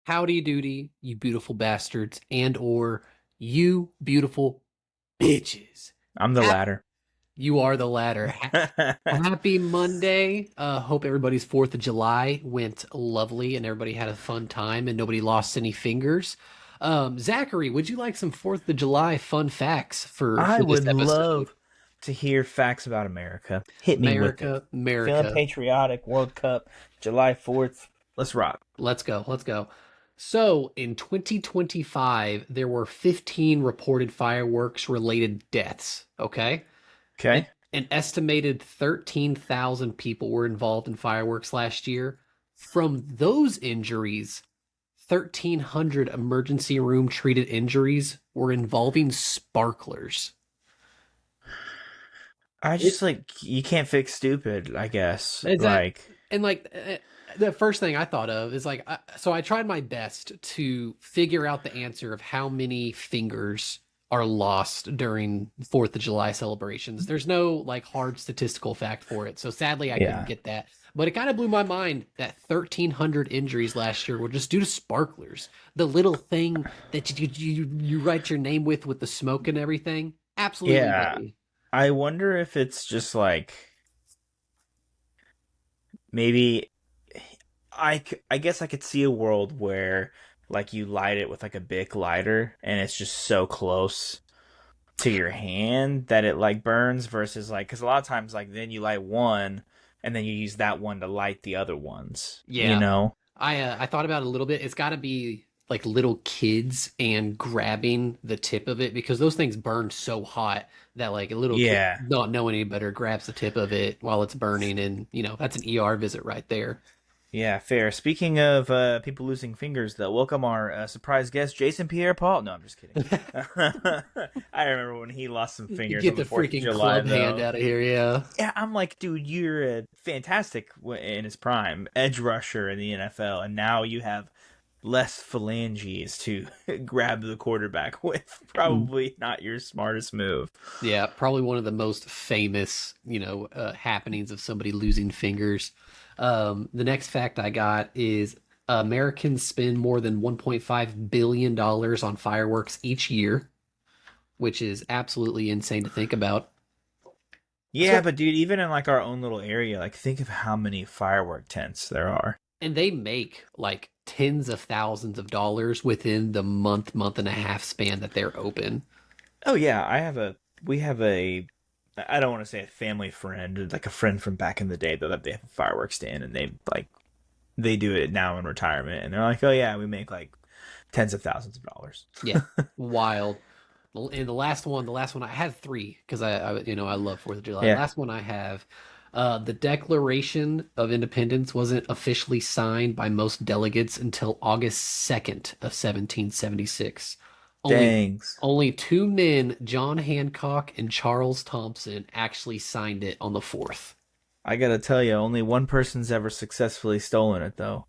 Howdy doody, you beautiful bastards, and or you beautiful bitches. I'm the Hap- latter. you are the latter. Happy Monday. Hope everybody's 4th of July went lovely and everybody had a fun time and nobody lost any fingers. Zachary, would you like some 4th of July fun facts for I this would episode? love to hear facts about America. Hit me with it. America, Feeling America. patriotic, World Cup, July 4th. Let's rock. Let's go. Let's go. So in 2025, there were 15 reported fireworks related deaths. Okay. An, Okay. an estimated 13,000 people were involved in fireworks last year. From those injuries, 1,300 emergency room treated injuries were involving sparklers. I It, just you can't fix stupid, I guess. is that, and like, the first thing I thought of is like, so I tried my best to figure out the answer of how many fingers are lost during 4th of July celebrations. There's no like hard statistical fact for it. So sadly, I couldn't Yeah. get that. But it kind of blew my mind that 1,300 injuries last year were just due to sparklers. The little thing that you write your name with the smoke and everything. Absolutely Yeah. nutty. I wonder if it's just maybe I guess I could see a world where you light it with like a Bic lighter and it's just so close to your hand that it burns versus because a lot of times then you light one and then you use that one to light the other ones, you Yeah. know? I thought about it a little bit. It's got to be like little kids and grabbing the tip of it because those things burn so hot that like a little kid Yeah. not knowing any better grabs the tip of it while it's burning, and that's an ER visit right there. Yeah, fair. Speaking of people losing fingers, though, welcome our surprise guest, Jason Pierre Paul. No, I'm just kidding. I remember when he lost some You fingers get on the the 4th of freaking July, club hand though. out of here, yeah. Yeah, I'm like, dude, you're a fantastic in his prime edge rusher in the NFL, and now you have less phalanges to grab the quarterback with. Probably not your smartest move. Yeah, probably one of the most famous, happenings of somebody losing fingers. The next fact I got is Americans spend more than $1.5 billion on fireworks each year, which is absolutely insane to think about. Yeah, So, but dude, even in our own little area, think of how many firework tents there are. and they make like tens of thousands of dollars within the month and a half span that they're open. Oh yeah, we have a I don't want to say a family friend, like a friend from back in the day that they have a fireworks stand and they do it now in retirement and they're like, "Oh yeah, we make tens of thousands of dollars." Yeah, wild. And the last one I had three because I love 4th of July. Yeah. Last one I have, the Declaration of Independence wasn't officially signed by most delegates until August 2nd of 1776. Only Dangs. only two men, John Hancock and Charles Thompson, actually signed it on the 4th. I gotta tell you, only one person's ever successfully stolen it though.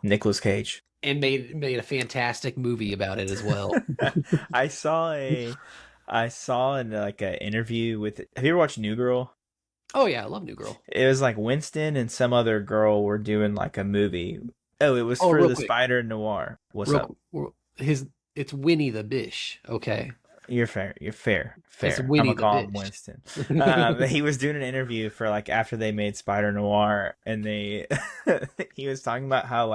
Nicolas Cage. And made a fantastic movie about it as well. I saw in an interview with. Have you ever watched New Girl? Oh yeah, I love New Girl. It was Winston and some other girl were doing a movie. Oh, it was Oh, for real the quick, Spider Noir. What's up? his it's Winnie the Bish. Okay, You're fair. You're fair. it's Fair. I'm Winnie gonna the call him Bish. Winston. He was doing an interview for after they made Spider Noir, and they he was talking about how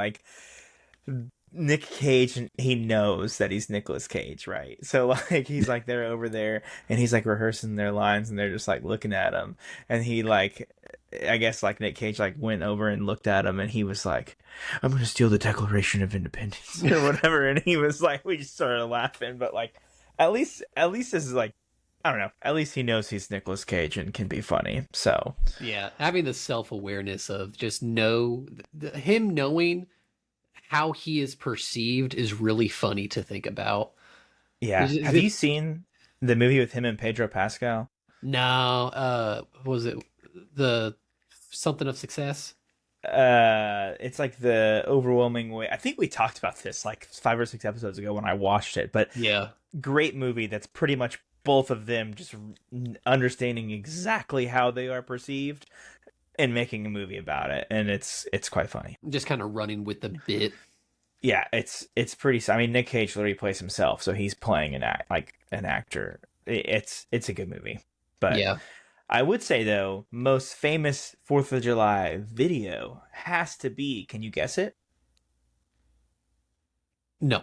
Nick Cage, he knows that he's Nicolas Cage, right? So he's they're over there and he's rehearsing their lines and they're just looking at him and he I guess Nick Cage went over and looked at him and he was like, "I'm gonna steal the Declaration of Independence" or whatever, and he was we just started laughing, but at least this is I don't know, at least he knows he's Nicolas Cage and can be funny. So Yeah, having the self awareness of just him knowing how he is perceived is really funny to think about. yeah, have you seen the movie with him and Pedro Pascal? No, was it the something of success? It's the overwhelming way. I think we talked about this 5 or 6 episodes ago when I watched it, but Yeah, great movie that's pretty much both of them just understanding exactly how they are perceived. and making a movie about it, and it's quite funny. Just kind of running with the bit. Yeah, it's pretty. I mean, Nick Cage literally plays himself, so he's playing an actor. It's a good movie, but Yeah. I would say though, most famous Fourth of July video has to be. Can you guess it? No.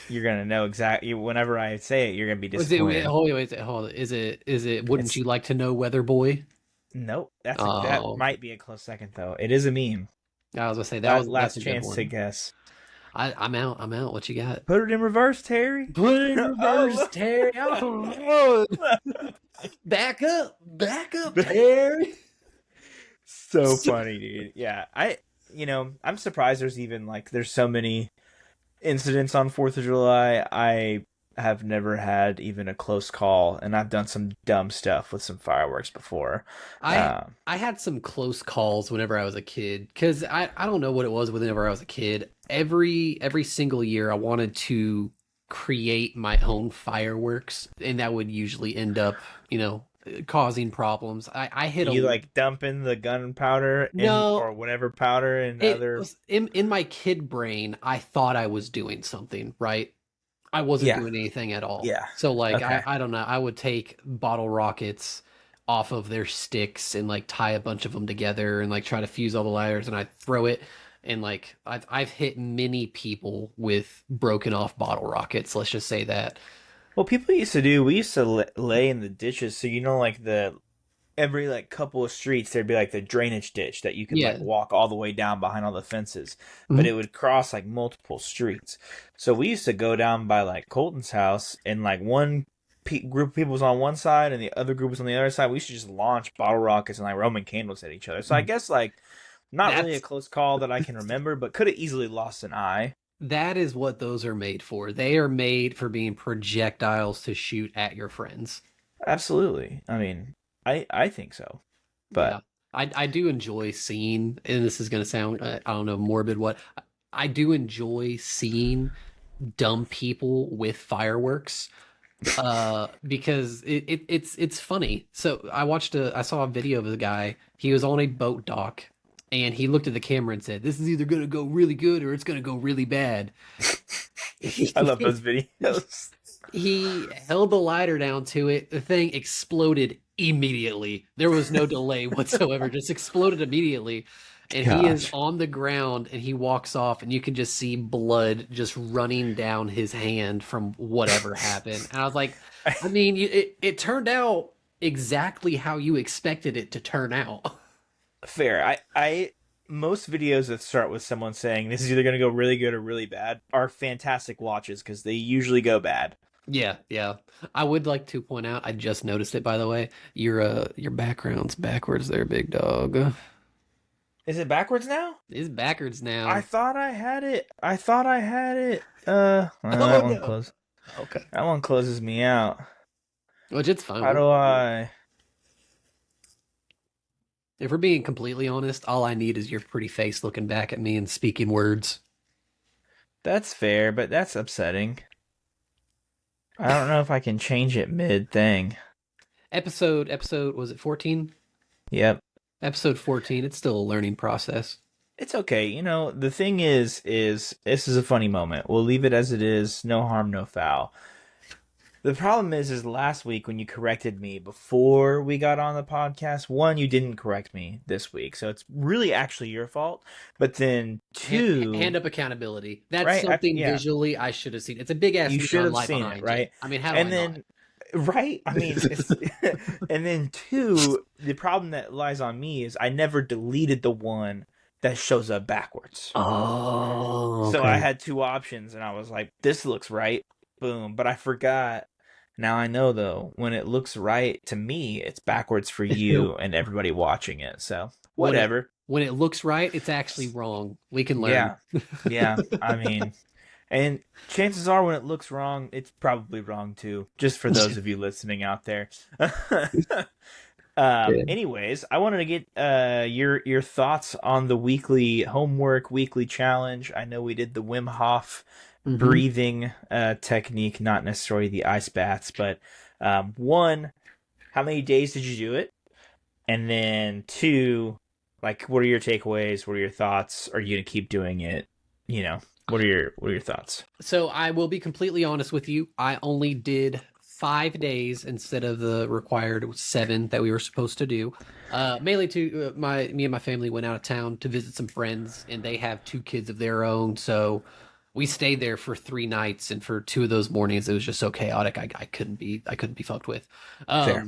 You're gonna know exactly. Whenever I say it, you're gonna be Was it? Wait, disappointed. hold on. Is it? Wouldn't It's you like to know, Weather Boy? nope. That Oh, might be a close second though. It is a meme. I was gonna say that's Last a good chance to one. guess. I'm out. I'm out. What you got? Put it in reverse, Terry. Put it in reverse, Oh, Terry. Oh, back up, Terry. so funny, dude. Yeah, I'm surprised there's even like there's so many incidents on Fourth of July. I have never had even a close call, and I've done some dumb stuff with some fireworks before. I Um, I had some close calls whenever I was a kid because I don't know what it was whenever I was a kid. Every single year I wanted to create my own fireworks, and that would usually end up, causing problems. I hit you a like dumping the gunpowder in no. or whatever powder in It other. was in my kid brain. I thought I was doing something, right? I wasn't Yeah, doing anything at all. yeah. So like I, Okay. I don't know, I would take bottle rockets off of their sticks and like tie a bunch of them together and like try to fuse all the lighters and I'd throw it and like I've hit many people with broken off bottle rockets, let's just say that. Well, people used to do. We used to lay in the ditches, so like the every like couple of streets there'd be like the drainage ditch that you could like Yeah. walk all the way down behind all the fences, but Mhm. it would cross like multiple streets. So we used to go down by like Colton's house, and like one group of people was on one side and the other group was on the other side. We used to just launch bottle rockets and like Roman candles at each other. So I guess like not really a That's close call that I can remember, but could have easily lost an eye. that is what those are made for. They are made for being projectiles to shoot at your friends. Absolutely. I mean, I think so, Yeah, but I do enjoy seeing, and this is going to sound, I don't know, morbid. What I do enjoy seeing dumb people with fireworks, because it's funny. So I saw a video of a guy. He was on a boat dock, and he looked at the camera and said, "This is either going to go really good or it's going to go really bad." I love those videos. He held the lighter down to it. The thing exploded immediately. There was no delay whatsoever, just exploded immediately. And he is Gosh. on the ground and he walks off, and you can just see blood just running down his hand from whatever happened. And I was like, I mean, it turned out exactly how you expected it to turn out. Fair. I most videos that start with someone saying this is either going to go really good or really bad are fantastic watches because they usually go bad. Yeah, yeah. I would like to point out, I just noticed it by the way. Your background's backwards there, big dog. Is it backwards now? It's backwards I now. thought I had it. I thought I had it. Oh That one no. close. Okay. That one closes me out. Which it's fine. How do I? If we're being completely honest, all I need is your pretty face looking back at me and speaking words. That's fair, but that's upsetting. I don't know if I can change it mid thing. Episode was it 14? Yep. Episode 14. It's still a learning process. It's okay. The thing is this is a funny moment. We'll leave it as it is. No harm, no foul. The problem is last week when you corrected me before we got on the podcast, one, you didn't correct me this week, so it's really actually your fault. But then Hand two, up accountability. That's right? something Yeah, visually I should have seen. It's a big ass you should neon have light seen it, behind you. right? I mean, how do I And not? then, right? I mean, it's, and then two, the problem that lies on me is I never deleted the one that shows up backwards. Oh, So I okay. had two options, and I was like, "This looks right." Boom. But I forgot. Now I know though, when it looks right to me, it's backwards for you and everybody watching it. So when it whatever. when it looks right, it's actually wrong. We can learn. Yeah, yeah. I mean, and chances are when it looks wrong, it's probably wrong too. Just for those of you listening out there. Yeah. Anyways, I wanted to get your thoughts on the weekly homework, weekly challenge. I know we did the Wim Hof Hmm. breathing technique, not necessarily the ice baths, but one, how many days did you do it? And then two, Like, what are your takeaways? What are your thoughts? Are you gonna keep doing it? You know, what are your thoughts? So I will be completely honest with you. I only did 5 days instead of the required 7 that we were supposed to do. Mainly to my me and my family went out of town to visit some friends, and they have 2 kids of their own. So we stayed there for 3 nights, and for 2 of those mornings, it was just so chaotic. I couldn't be fucked with. Fair.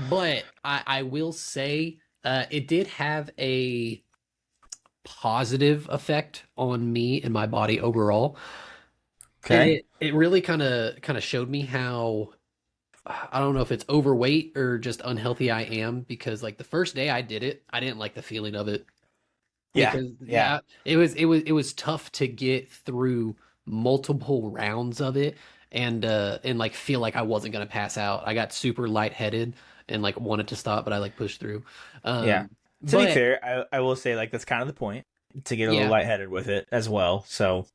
But I will say it did have a positive effect on me and my body overall. Okay. It really kind of showed me how I don't know if it's overweight or just unhealthy I am, because like the first day I did it, I didn't like the feeling of it, Yeah. because Yeah. yeah, it was tough to get through multiple rounds of it, and like feel like I wasn't gonna pass out. I got super lightheaded and like wanted to stop, but I like pushed through. Yeah. To be But fair, I will say like that's kind of the point to get a little yeah, lightheaded with it as well. So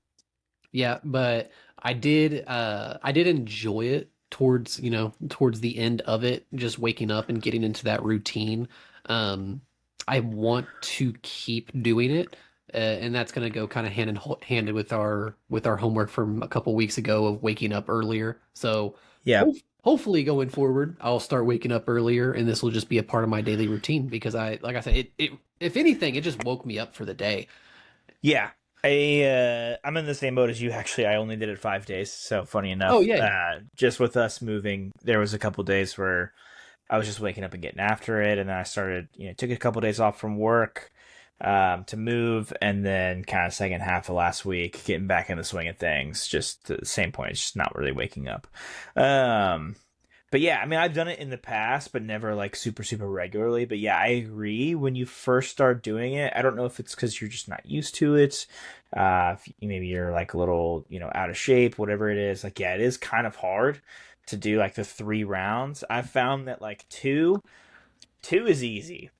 yeah, but I did enjoy it towards the end of it, just waking up and getting into that routine. I want to keep doing it. And that's going to go kind of handed with our homework from a couple weeks ago of waking up earlier. So yeah. hopefully going forward, I'll start waking up earlier, and this will just be a part of my daily routine, because like I said, it if anything, it just woke me up for the day. Yeah. I'm in the same boat as you actually. I only did it 5 days. So funny Oh enough, yeah, just with us moving, there was a couple days where I was just waking up and getting after it, and then I started, took a couple days off from work to move, and then kind of second half of last week getting back in the swing of things. Just to the same point, it's just not really waking up. Um, but yeah, I mean, I've done it in the past, but never like super, super regularly. But yeah, I agree. When you first start doing it, I don't know if it's because you're just not used to it. Maybe you're like a little, out of shape, whatever it is. Like, yeah, it is kind of hard to do like the 3 rounds. I've found that like two is easy,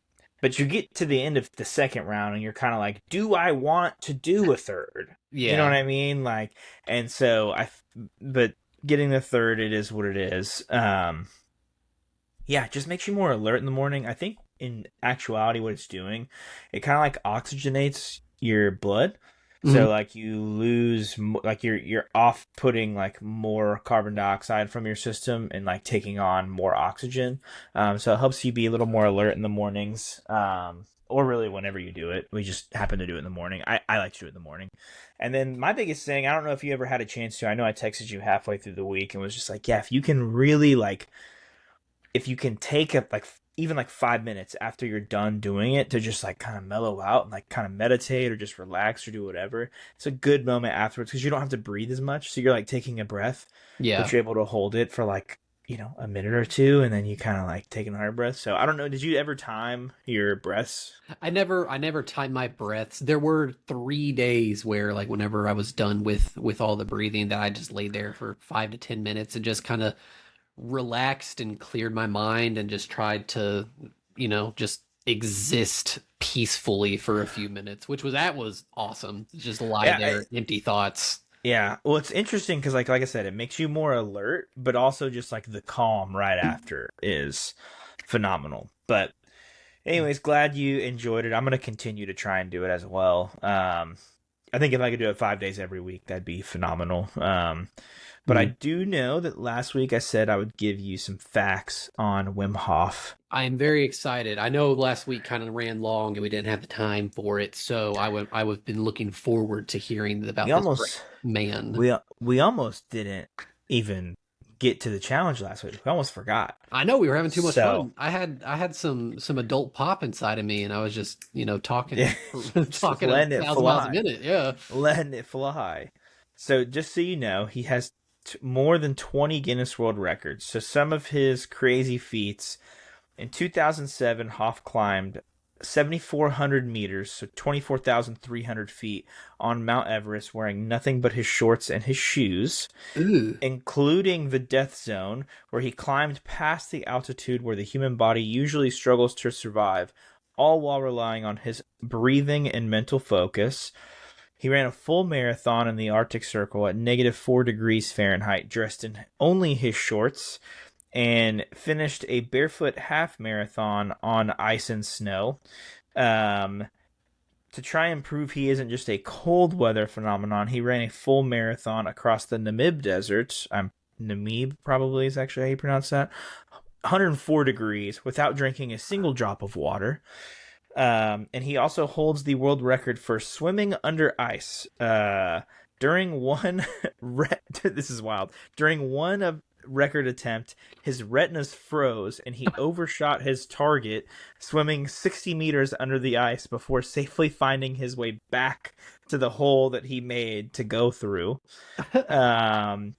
but you get to the end of the second round and you're kind of like, do I want to do a third? You know what yeah. I mean? Like, and so but getting the third, it is what it is. Yeah, it just makes you more alert in the morning. I think in actuality, what it's doing, it kind of like oxygenates your blood. Mhm. So like you lose, like you're off putting like more carbon dioxide from your system and like taking on more oxygen. So it helps you be a little more alert in the mornings. Or really whenever you do it. We just happen to do it in the morning. I like to do it in the morning. And then my biggest thing, I don't know if you ever had a chance to. I know I texted you halfway through the week and was just like, yeah, if you can really like if you can take it like even like 5 minutes after you're done doing it to just like kind of mellow out and like kind of meditate or just relax or do whatever, it's a good moment afterwards because you don't have to breathe as much. So you're like taking a breath, but Yeah. you're able to hold it for like, a minute or two and then you kind of like take another breath. So I don't know. Did you ever time your breaths? I never timed my breaths. There were 3 days where, like, whenever I was done with all the breathing, that I just laid there for 5 to 10 minutes and just kind of relaxed and cleared my mind and just tried to, just exist peacefully for a few minutes, which that was awesome. Just lie Yeah, there, empty thoughts. yeah. Well, it's interesting because like I said, it makes you more alert, but also just like the calm right after is phenomenal. But anyways, glad you enjoyed it. I'm gonna continue to try and do it as well. I think if I could do it 5 days every week, that'd be phenomenal. But I Hmm. do know that last week I said I would give you some facts on Wim Hof. I am very excited. I know last week kind of ran long and we didn't have the time for it, so I would been looking forward to hearing We about this great almost man. we almost didn't even get to the challenge last week. We almost forgot. I know we were having too much So fun. I had some adult pop inside of me, and I was just yeah, talking just talking a letting it thousand miles a fly. minute. Yeah. Letting it fly. So just so you know, he has more than 20 Guinness World Records. So some of his crazy feats. In 2007, Hoff climbed 7,400 meters, so 24,300 feet, on Mount Everest wearing nothing but his shorts and his shoes, Ooh. including the death zone, where he climbed past the altitude where the human body usually struggles to survive, all while relying on his breathing and mental focus. He ran a full marathon in the Arctic Circle at -4 degrees Fahrenheit, dressed in only his shorts, and finished a barefoot half marathon on ice and snow. Um, to try and prove he isn't just a cold weather phenomenon, he ran a full marathon across the Namib Desert. Namib probably is actually how you pronounce that. 104 degrees without drinking a single drop of water. And he also holds the world record for swimming under ice. During one, this is wild. During one of record attempt, his retinas froze and he overshot his target, swimming 60 meters under the ice before safely finding his way back to the hole that he made to go through. Um,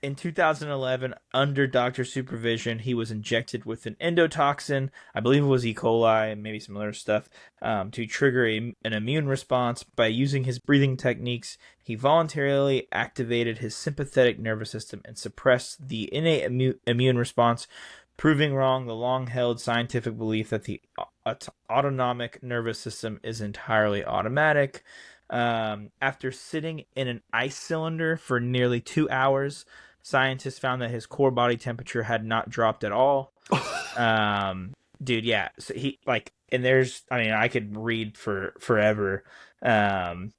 in 2011, under doctor supervision, he was injected with an endotoxin. I believe it was E. coli and maybe some other stuff to trigger an immune response. By using his breathing techniques, he voluntarily activated his sympathetic nervous system and suppressed the innate immune response, proving wrong the long held scientific belief that the autonomic nervous system is entirely automatic. After sitting in an ice cylinder for nearly 2 hours, scientists found that his core body temperature had not dropped at all. Um, Dude, yeah. So he like, and there's, I mean, I could read for forever. Um,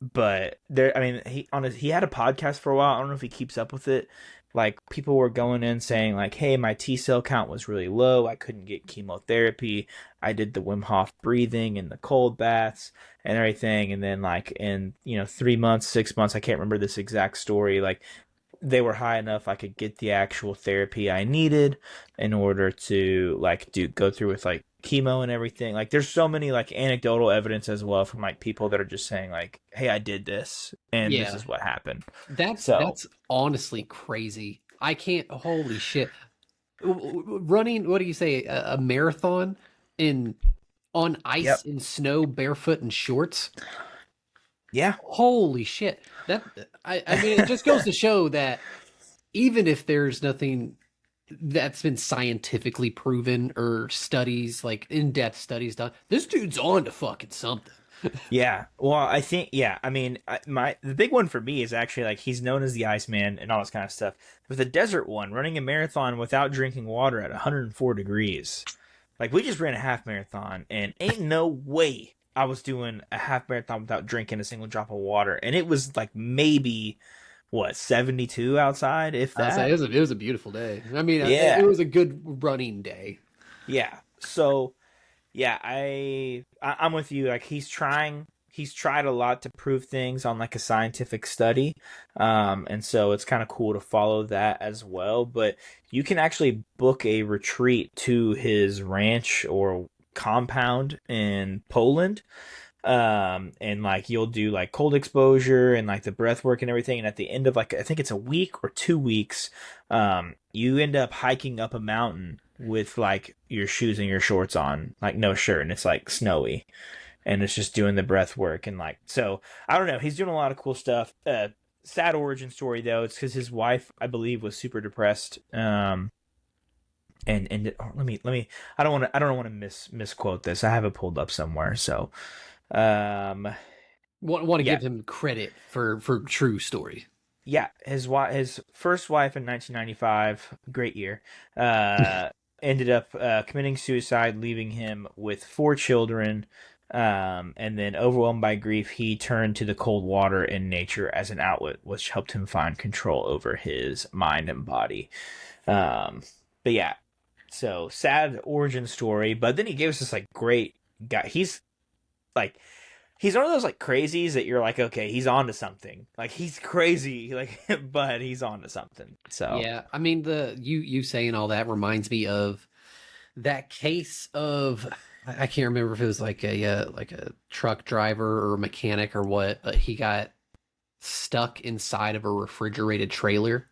but there, I mean, he had a podcast for a while. I don't know if he keeps up with it. Like people were going in saying like, "Hey, my T cell count was really low. I couldn't get chemotherapy. I did the Wim Hof breathing and the cold baths and everything." And then like in 3 months, 6 months, I can't remember this exact story. Like they were high enough I could get the actual therapy I needed in order to like go through with like chemo and everything. Like there's so many like anecdotal evidence as well from like people that are just saying like, "Hey, I did this and this Yeah, is what happened." So, that's honestly crazy. I can't. Holy shit! Running. What do you say? A marathon in on ice yep. in snow, barefoot and shorts. Yeah. Holy shit! That I mean, it just goes to show that even if there's nothing that's been scientifically proven or studies like in-depth studies done, this dude's on to fucking something. Yeah. Well, I think yeah. I mean, my the big one for me is actually like he's known as the Iceman and all this kind of stuff. With the desert one, running a marathon without drinking water at 104 degrees. Like we just ran a half marathon, and ain't no way I was doing a half marathon without drinking a single drop of water. And it was like maybe what 72 outside, if I'll say that. it was a beautiful day. I mean, it Yeah, was a good running day. yeah. So yeah, I'm with you. Like he's tried a lot to prove things on like a scientific study, and so it's kind of cool to follow that as well. But you can actually book a retreat to his ranch or compound in Poland, and like you'll do like cold exposure and like the breath work and everything. And at the end of like I think it's a week or 2 weeks, you end up hiking up a mountain with like your shoes and your shorts on, like no shirt, and it's like snowy, and it's just doing the breath work and like so I don't know. He's doing a lot of cool stuff. Sad origin story though. It's because his wife, I believe, was super depressed. And let me. I don't want to misquote this. I have it pulled up somewhere. So, um, Want to yeah, give him credit for true story. yeah. His first wife in 1995, great year. Uh, Ended up committing suicide, leaving him with 4 children. And then, overwhelmed by grief, he turned to the cold water and nature as an outlet, which helped him find control over his mind and body. Um, but yeah, so sad origin story. But then he gave us this like great guy. Like he's one of those like crazies that you're like, okay, he's on to something. Like he's crazy, like but he's on to something. So Yeah, I mean the you saying all that reminds me of that case of I can't remember if it was like a truck driver or mechanic or what, but he got stuck inside of a refrigerated trailer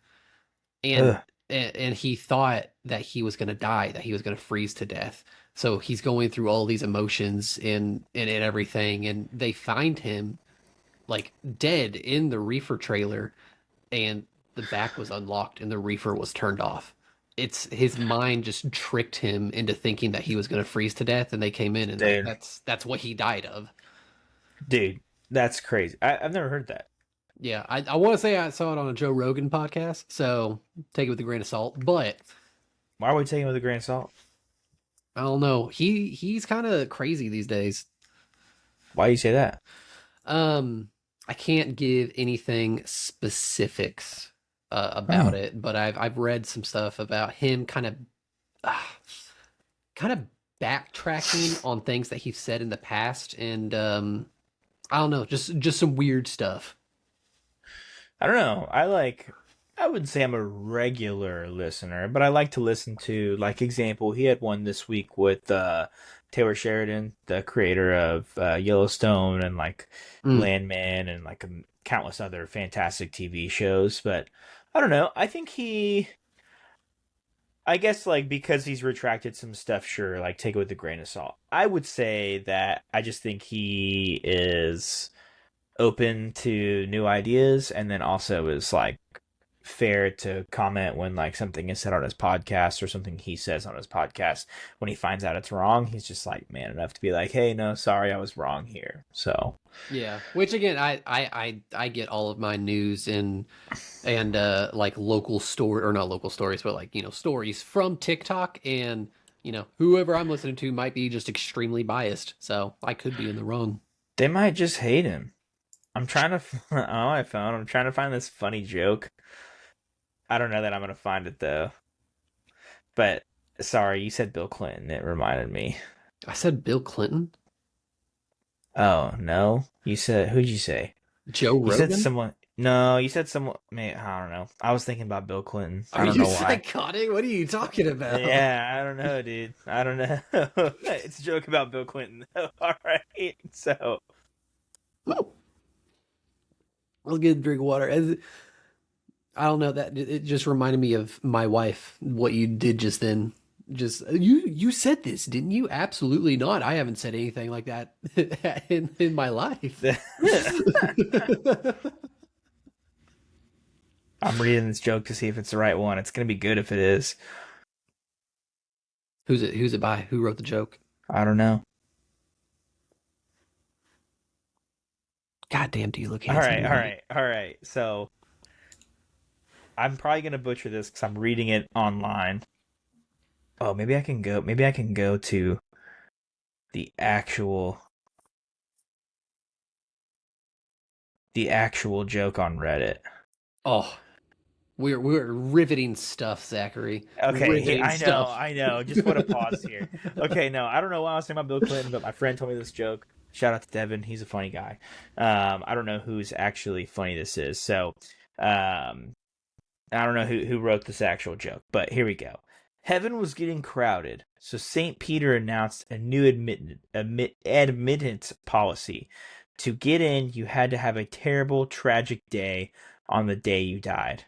and ugh, and he thought that he was going to die, that he was going to freeze to death. So he's going through all these emotions and everything, and they find him like dead in the reefer trailer, and the back was unlocked and the reefer was turned off. It's his mind just tricked him into thinking that he was going to freeze to death, and they came in and like dude, that's what he died of. dude, that's crazy. I've never heard that. Yeah, I want to say I saw it on a Joe Rogan podcast, so take it with a grain of salt. But Why are we taking it with a grain of salt? I don't know. He's kind of crazy these days. Why do you say that? Um, I can't give anything specifics about Oh, it, but I've read some stuff about him uh, kind of backtracking on things that he said in the past, and I don't know, just some weird stuff. I don't know. I would say I'm a regular listener, but I like to listen to, like, example, he had one this week with Taylor Sheridan, the creator of Yellowstone and like Mm, Landman and like countless other fantastic TV shows. But I don't know. I guess, like, because he's retracted some stuff, sure, like, take it with a grain of salt. I would say that I just think he is open to new ideas, and then also is like fair to comment when like something is said on his podcast or something he says on his podcast. When he finds out it's wrong, he's just like man enough to be like, hey, no, sorry, I was wrong here. So yeah, which again, I get all of my news and like local story or not local stories, but like stories from TikTok, and whoever I'm listening to might be just extremely biased, so I could be in the wrong. they might just hate him. I'm trying to on my phone. I'm trying to find this funny joke. I don't know that I'm gonna find it though. But sorry, you said Bill Clinton. It reminded me. I said Bill Clinton, Oh no, you said who'd you say? Joe You said Rogan. someone. No, you said someone. Man, I don't know. I was thinking about Bill Clinton. I Are don't you know why. psychotic? What are you talking about? Yeah, I don't know, dude. I don't know. It's a joke about Bill Clinton. All right. So, I'll get a drink of water. I don't know, that it just reminded me of my wife. What you did just then. Just you said this, didn't you? Absolutely not. I haven't said anything like that in my life. I'm reading this joke to see if it's the right one. It's gonna be good if it is. Who's it by? Who wrote the joke? I don't know. God damn, do you look All handsome right, all tonight? right, all right. So, I'm probably gonna butcher this because I'm reading it online. Oh, maybe I can go. Maybe I can go to the actual joke on Reddit. Oh, we're riveting stuff, Zachary. Okay, Riveting I know, stuff. I know. Just want to pause here. Okay, no, I don't know why I was saying about Bill Clinton, but my friend told me this joke. Shout out to Devin, he's a funny guy. I don't know who's actually funny this is, so um, I don't know who wrote this actual joke, but here we go. Heaven was getting crowded, so Saint Peter announced a new admittance policy. To get in, you had to have a terrible, tragic day on the day you died.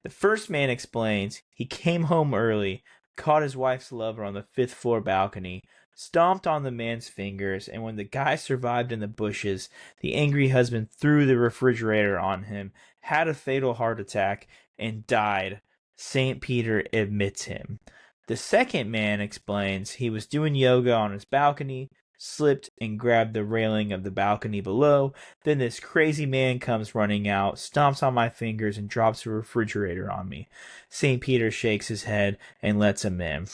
The first man explains he came home early, caught his wife's lover on the fifth floor balcony, stomped on the man's fingers, and when the guy survived in the bushes, the angry husband threw the refrigerator on him, had a fatal heart attack, and died. St. Peter admits him. The second man explains he was doing yoga on his balcony, slipped and grabbed the railing of the balcony below. Then this crazy man comes running out, stomps on my fingers, and drops a refrigerator on me. St. Peter shakes his head and lets him in.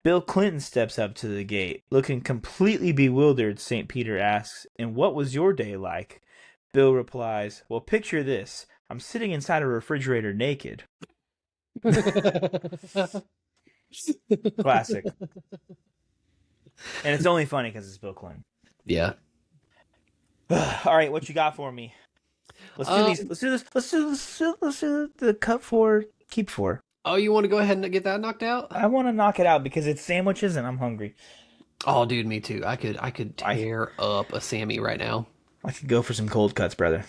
Bill Clinton steps up to the gate. Looking completely bewildered, St. Peter asks, "And what was your day like?" Bill replies, "Well, picture this. I'm sitting inside a refrigerator naked." Classic. And it's only funny because it's Bill Clinton. Yeah. All right, what you got for me? Let's do these. Um. Let's do this. Let's do the cut four, keep four. Oh, you want to go ahead and get that knocked out? I want to knock it out because it's sandwiches and I'm hungry. Oh, dude, me too. I could I tear up a Sammy right now. I could go for some cold cuts, brother,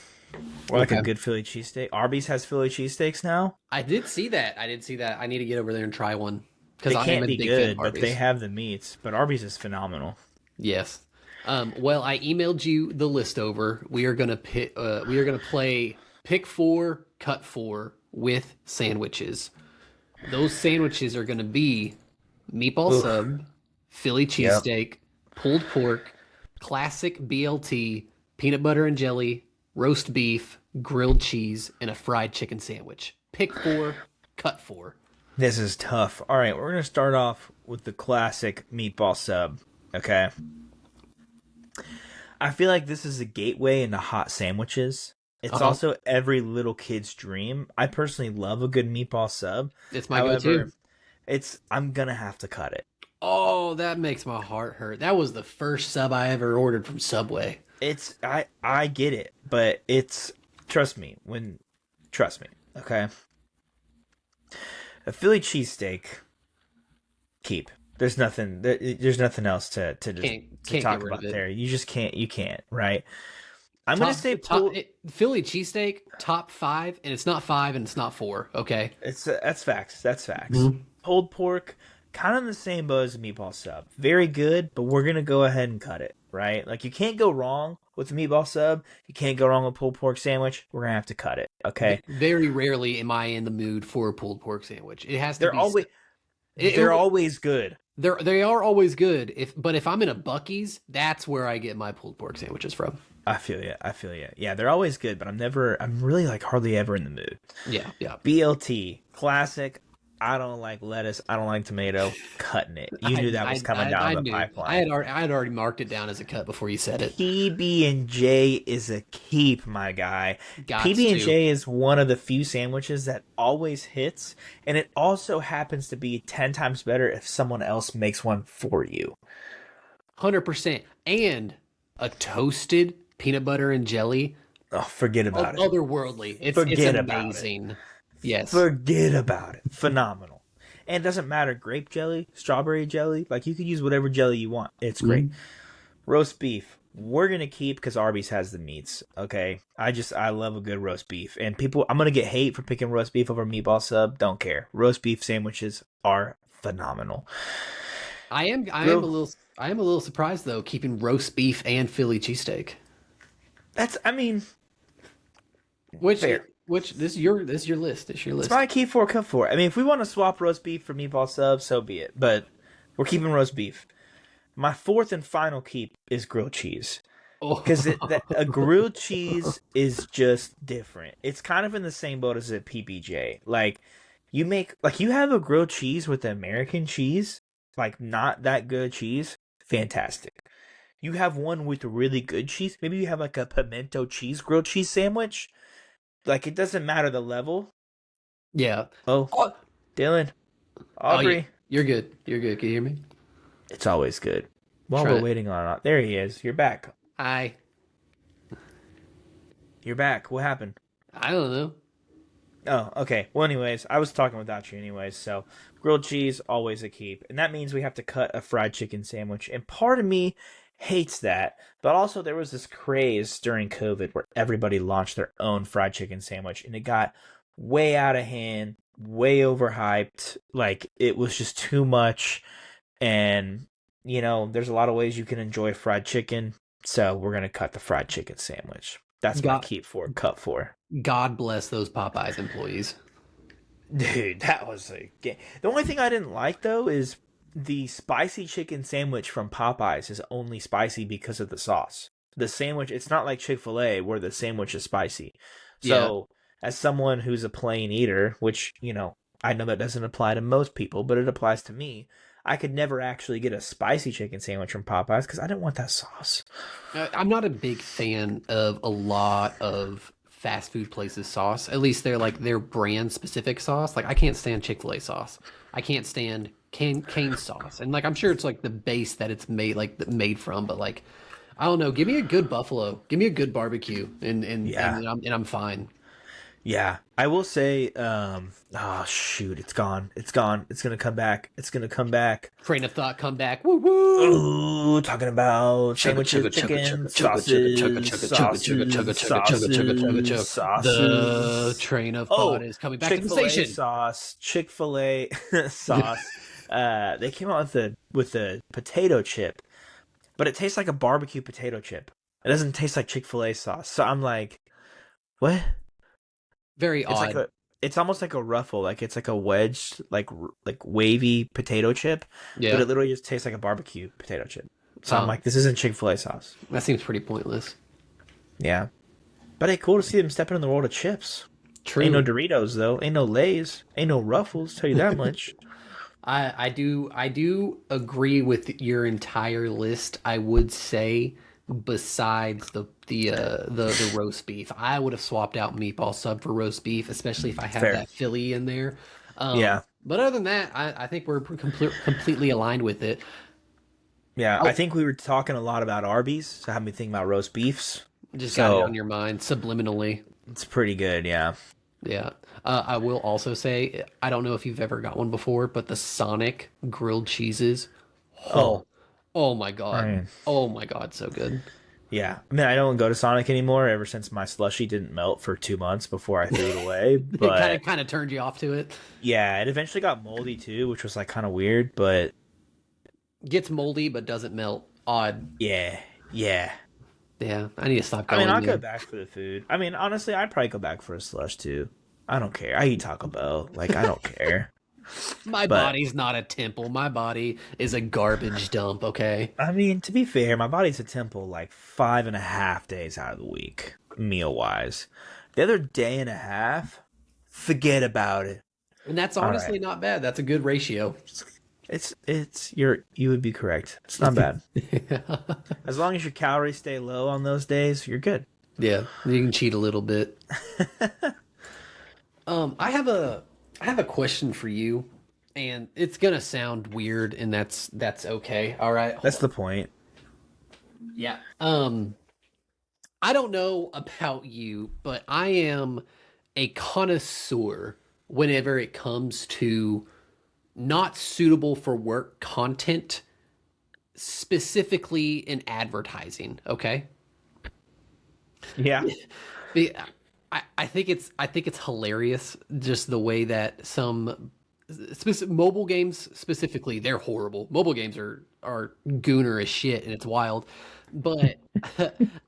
or like a Okay. good Philly cheesesteak. Arby's has Philly cheesesteaks now. I did see that. I did see that. I need to get over there and try one because They I am can't a be big fan of good, but they Arby's. have the meats. But Arby's is phenomenal. Yes. Well, I emailed you the list over. We are gonna pick. We are gonna play pick four, cut four with sandwiches. Those sandwiches are gonna be meatball Oof. sub, Philly Yep. cheesesteak, pulled pork, classic BLT, peanut butter and jelly, roast beef, grilled cheese, and a fried chicken sandwich. Pick four, cut four. This is tough. All right, we're gonna start off with the classic meatball sub. Okay, I feel like this is a gateway into hot sandwiches. It's Uh-huh. also every little kid's dream. I personally love a good meatball sub. It's my However, go-to. I'm gonna have to cut it. Oh, that makes my heart hurt. That was the first sub I ever ordered from Subway. I get it, but it's trust me when trust me. Okay, a Philly cheesesteak keep. There's nothing else to Can't get talk rid of about it. there. You just can't. You can't. Right. I'm gonna say pull. Philly cheesesteak top five, and it's not five and it's not four. Okay. It's That's facts. That's facts. Mhm. Pulled pork, kind of the same boat as a meatball sub. Very good, but we're gonna go ahead and cut it. Right. Like you can't go wrong with the meatball sub. You can't go wrong with pulled pork sandwich. We're gonna have to cut it. Okay. Very rarely am I in the mood for a pulled pork sandwich. It has to They're be. always It, they're it, always good. they are always good. If I'm in a Bucky's, that's where I get my pulled pork sandwiches from. I feel you. I feel you. Yeah, they're always good, but I'm really like hardly ever in the mood. Yeah, yeah. BLT, classic. I don't like lettuce. I don't like tomato. Cutting it. You knew that was coming down I the knew. pipeline. I had already marked it down as a cut before you said it. PB&J is a keep, my guy. Gots to. PB&J is one of the few sandwiches that always hits, and it also happens to be 10 times better if someone else makes one for you. 100%. And a toasted peanut butter and jelly, Oh, forget about it. otherworldly. It's Forget about it. amazing. Yes. Forget about it. Phenomenal. And it doesn't matter grape jelly, strawberry jelly, like you could use whatever jelly you want. It's great. Mhm. Roast beef. We're gonna keep because Arby's has the meats. Okay, I love a good roast beef, and people I'm gonna get hate for picking roast beef over meatball sub. Don't care. Roast beef sandwiches are phenomenal. Grill. I am a little surprised though, keeping roast beef and Philly cheesesteak. That's I mean Which fair. this is your list. It's your It's list. my key for cut for. I mean, if we want to swap roast beef for meatball sub, so be it. But we're keeping roast beef. My fourth and final keep is grilled cheese. Oh, Because a grilled cheese is just different. It's kind of in the same boat as a PBJ. Like you have a grilled cheese with American cheese, like not that good cheese, fantastic. You have one with really good cheese. Maybe you have like a pimento cheese grilled cheese sandwich. Like it doesn't matter the level. yeah. Oh, Oh, Dylan, oh, Aubrey, you're good. You're good. Can you hear me? it's always good. While Try we're it. waiting on, there he is. You're back. I You're back. What happened? I don't know. Oh, okay. Well, anyways, I was talking without you, anyways. So, grilled cheese always a keep, and that means we have to cut a fried chicken sandwich. And part of me hates that, but also there was this craze during COVID where everybody launched their own fried chicken sandwich, and it got way out of hand, way overhyped. Like it was just too much, and there's a lot of ways you can enjoy fried chicken. So we're gonna cut the fried chicken sandwich. That's my God keep for cut for. God bless those Popeyes employees. Dude, that was a game. The only thing I didn't like though is the spicy chicken sandwich from Popeyes is only spicy because of the sauce. The sandwich, it's not like Chick-fil-A where the sandwich is spicy. Yeah. So, as someone who's a plain eater, which, I know that doesn't apply to most people, but it applies to me, I could never actually get a spicy chicken sandwich from Popeyes because I didn't want that sauce. I'm not a big fan of a lot of fast food places sauce. At least they're like their brand specific sauce. Like I can't stand Chick-fil-A sauce. I can't stand cane sauce. And like I'm sure it's like the base that it's made from, but like I don't know, give me a good buffalo. Give me a good barbecue Yeah. and I'm fine. Yeah, I will say, oh shoot, it's gone. It's gone. It's gonna come back. It's gonna come back. Train of thought come back. Woo woo. Ooh, talking about Chugga sandwiches, chugga chugga chicken, chugga chugga chugga sauces, chugga chugga chugga chugga chugga chugga chugga chugga sauces, chugga. The sauces. train of thought Oh, is coming back to the Chick-fil-A station. sauce, Chick-fil-A sauce. They came out with the potato chip, but it tastes like a barbecue potato chip. It doesn't taste like Chick-fil-A sauce. So I'm like, what? Very It's like odd. it's almost like a ruffle, like it's like a wedged, like wavy potato chip, but Yeah, it literally just tastes like a barbecue potato chip. So I'm um, like, this isn't Chick-fil-A sauce. that seems pretty pointless. Yeah, but hey, cool to see them stepping in the world of chips. Ain't no True. Doritos though. Ain't no Lay's. Ain't no Ruffles. Tell you that much. I do agree with your entire list. I would say besides the roast beef, I would have swapped out meatball sub for roast beef, especially if I have Fair. that Philly in there. Yeah. But other than that, I think we're completely aligned with it. Yeah. I Oh, think we were talking a lot about Arby's, so had me thinking about roast beefs. just got it on So your mind subliminally. it's pretty good. Yeah. Yeah. I will also say, I don't know if you've ever got one before, but the Sonic grilled cheeses, Oh, oh, oh my God. right. Oh my God, so good. Yeah. I mean, I don't go to Sonic anymore ever since my slushie didn't melt for 2 months before I threw it away. It kind But of kind of turned you off to it. yeah, it eventually got moldy too, which was like kind of weird. But Gets moldy but doesn't melt. Odd. yeah, yeah. Yeah, I need to stop I mean, going I'll go there. back for the food. I mean, honestly, I'd probably go back for a slush too. I don't care. I eat Taco Bell. Like, I don't care. My But body's not a temple. My body is a garbage dump, okay? I mean, to be fair, my body's a temple like 5.5 days out of the week, meal wise. The other day and a half, forget about it. And that's All right. honestly not bad. That's a good ratio. You would be correct. It's not bad. As long as your calories stay low on those days, you're good. Yeah, you can cheat a little bit. I have a question for you, and it's gonna sound weird, and that's okay. All right. That's the point. Yeah. I don't know about you, but I am a connoisseur whenever it comes to not suitable for work content, specifically in advertising. Okay. Yeah. The- I think it's hilarious just the way that some mobile games specifically, they're horrible. Mobile games are gooner as shit and it's wild. But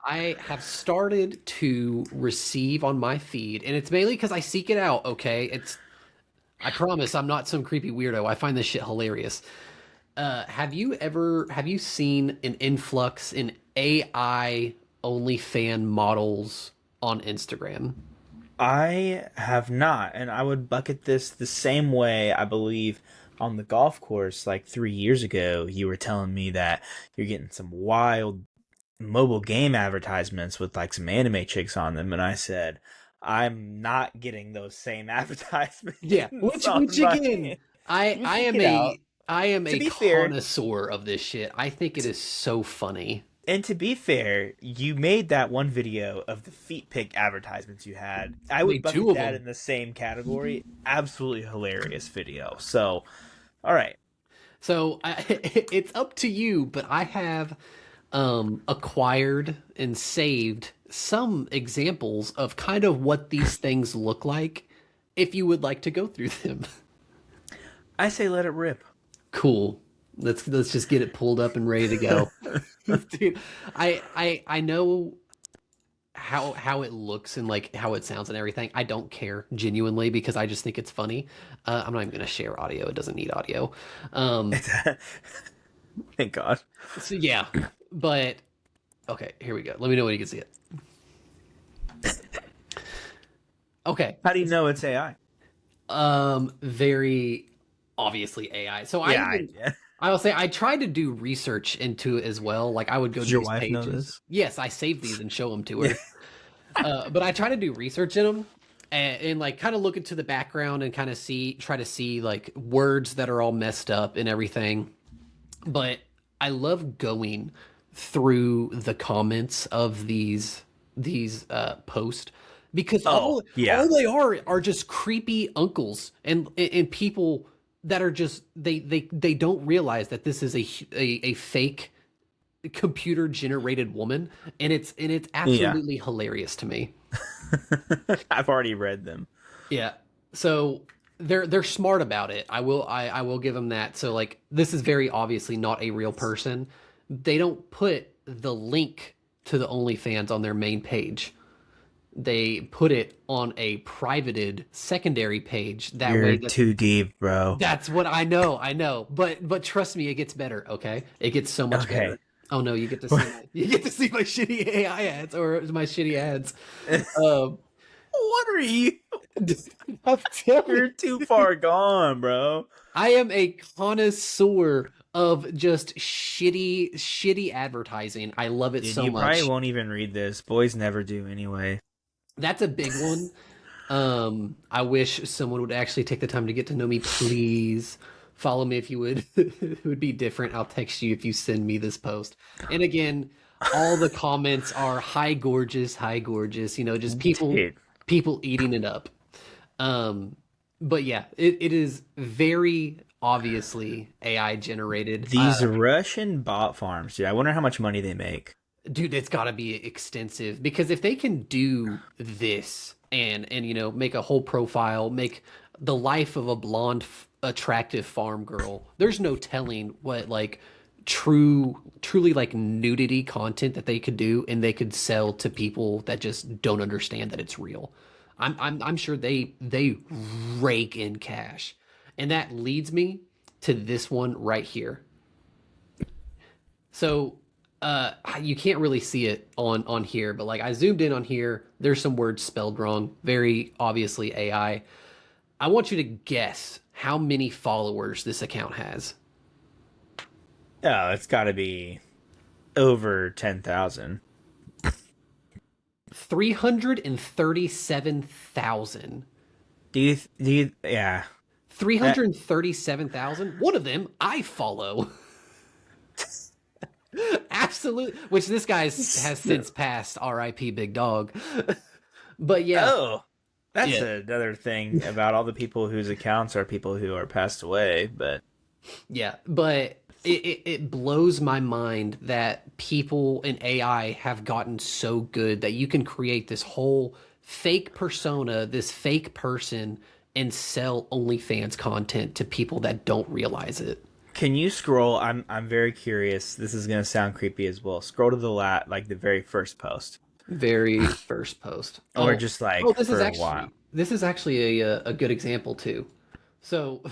I have started to receive on my feed, and it's mainly because I seek it out, okay? I promise I'm not some creepy weirdo. I find this shit hilarious. Have you seen an influx in AI only fan models on Instagram? I have not, and I would bucket this the same way I believe on the golf course like 3 years ago. You were telling me that you're getting some wild mobile game advertisements with like some anime chicks on them, and I said, I'm not getting those same Yeah, advertisements which on my. again, I You I seek am it out. To a be fair, connoisseur of this shit. I think it is so funny. you made that one video of the feet pick advertisements you had. I I would made two bucket of that them. in the same category. Absolutely hilarious video. So, all right. So it's up to you, but I have acquired and saved some examples of kind of what these things look like if you would like to go through them. I say let it rip. Cool. Let's just get it pulled up and ready to go. Dude, I know how it looks and like how it sounds and everything. I don't care genuinely because I just think it's funny. I'm not even gonna share audio. It doesn't need audio. Um, Thank God. so yeah, but okay, here we go. Let me know when you can see it. Okay. How do you know it's AI? Very obviously AI. So Yeah, yeah. I will say I tried to do research into it as well. Like I would go to Does your these wife know pages. this? Yes, I save these and show them to Yeah. her. But I try to do research in them and like kind of look into the background and kind of try to see like words that are all messed up and everything. But I love going through the comments of these posts because Oh, all yeah. they are just creepy uncles and people that are just they don't realize that this is a fake computer generated woman, and it's Yeah. absolutely hilarious to me. I've already read them. Yeah. So they're smart about it. I will give them that. So like this is very obviously not a real person. They don't put the link to the OnlyFans on their main page. They put it on a privated secondary page. That way You're too deep, bro. that's what I know. I know. But trust me, it gets better, okay? It gets so much Okay. better. Oh no, you get to see my shitty AI ads or my shitty ads. Um What are you? I'm telling You're too you, far gone, bro. I am a connoisseur of just shitty advertising. I love it Dude, so you probably much. won't even read this. Boys never do anyway. That's a big one. I wish someone would actually take the time to get to know me, please. Follow me if you would. It would be different. I'll text you if you send me this post. And again, all the comments are hi gorgeous, just Dude, people eating it up. Um, but yeah, it is very obviously AI generated. these Russian bot farms, dude, I wonder how much money they make. Dude, it's got to be extensive because if they can do this and make a whole profile, make the life of a blonde attractive farm girl, there's no telling what like truly like nudity content that they could do and they could sell to people that just don't understand that it's real. I'm sure they rake in cash. And that leads me to this one right here. So you can't really see it on here, but like I zoomed in on here, there's some words spelled wrong, very obviously AI. I want you to guess how many followers this account has. Oh, it's got to be over 10,000. 337,000. Yeah. That 337,000. One of them I follow. Absolutely. Which this guy has since passed. R.I.P. Big Dog. But yeah, Oh, that's yeah. another thing about all the people whose accounts are people who are passed away. But Yeah, but it blows my mind that people in AI have gotten so good that you can create this whole fake persona, this fake person, and sell OnlyFans content to people that don't realize it. can you scroll? I'm very curious. This is gonna sound creepy as well. Scroll to the like the very first post, Very first post. or Oh, just oh, like for a while. this is actually a good example too. So,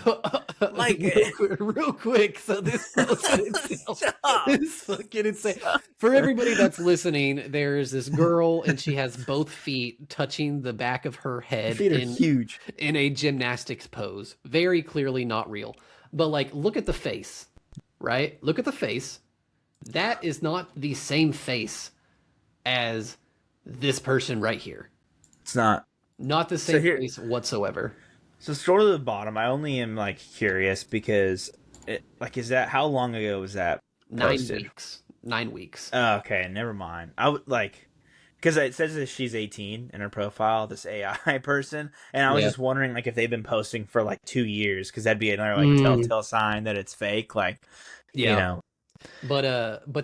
Like, real quick. So this post in itself stop. is fucking insane. For everybody that's listening, there's this girl and she has both feet touching the back of her Your head feet are huge. in a gymnastics pose. Very clearly not real. But like, look at the face, right? Look at the face. That is not the same face as this person right here. It's not. Not the So same here, face whatsoever. so scroll to the bottom. I only am like curious because, like, is that how long ago was that Nine posted? weeks. 9 weeks. Oh, okay, never mind. I would like because it says that she's 18 in her profile, this AI person, and I was Yeah. just wondering like if they've been posting for like 2 years because that'd be another like Mm, telltale sign that it's fake. Like, you yeah. know, But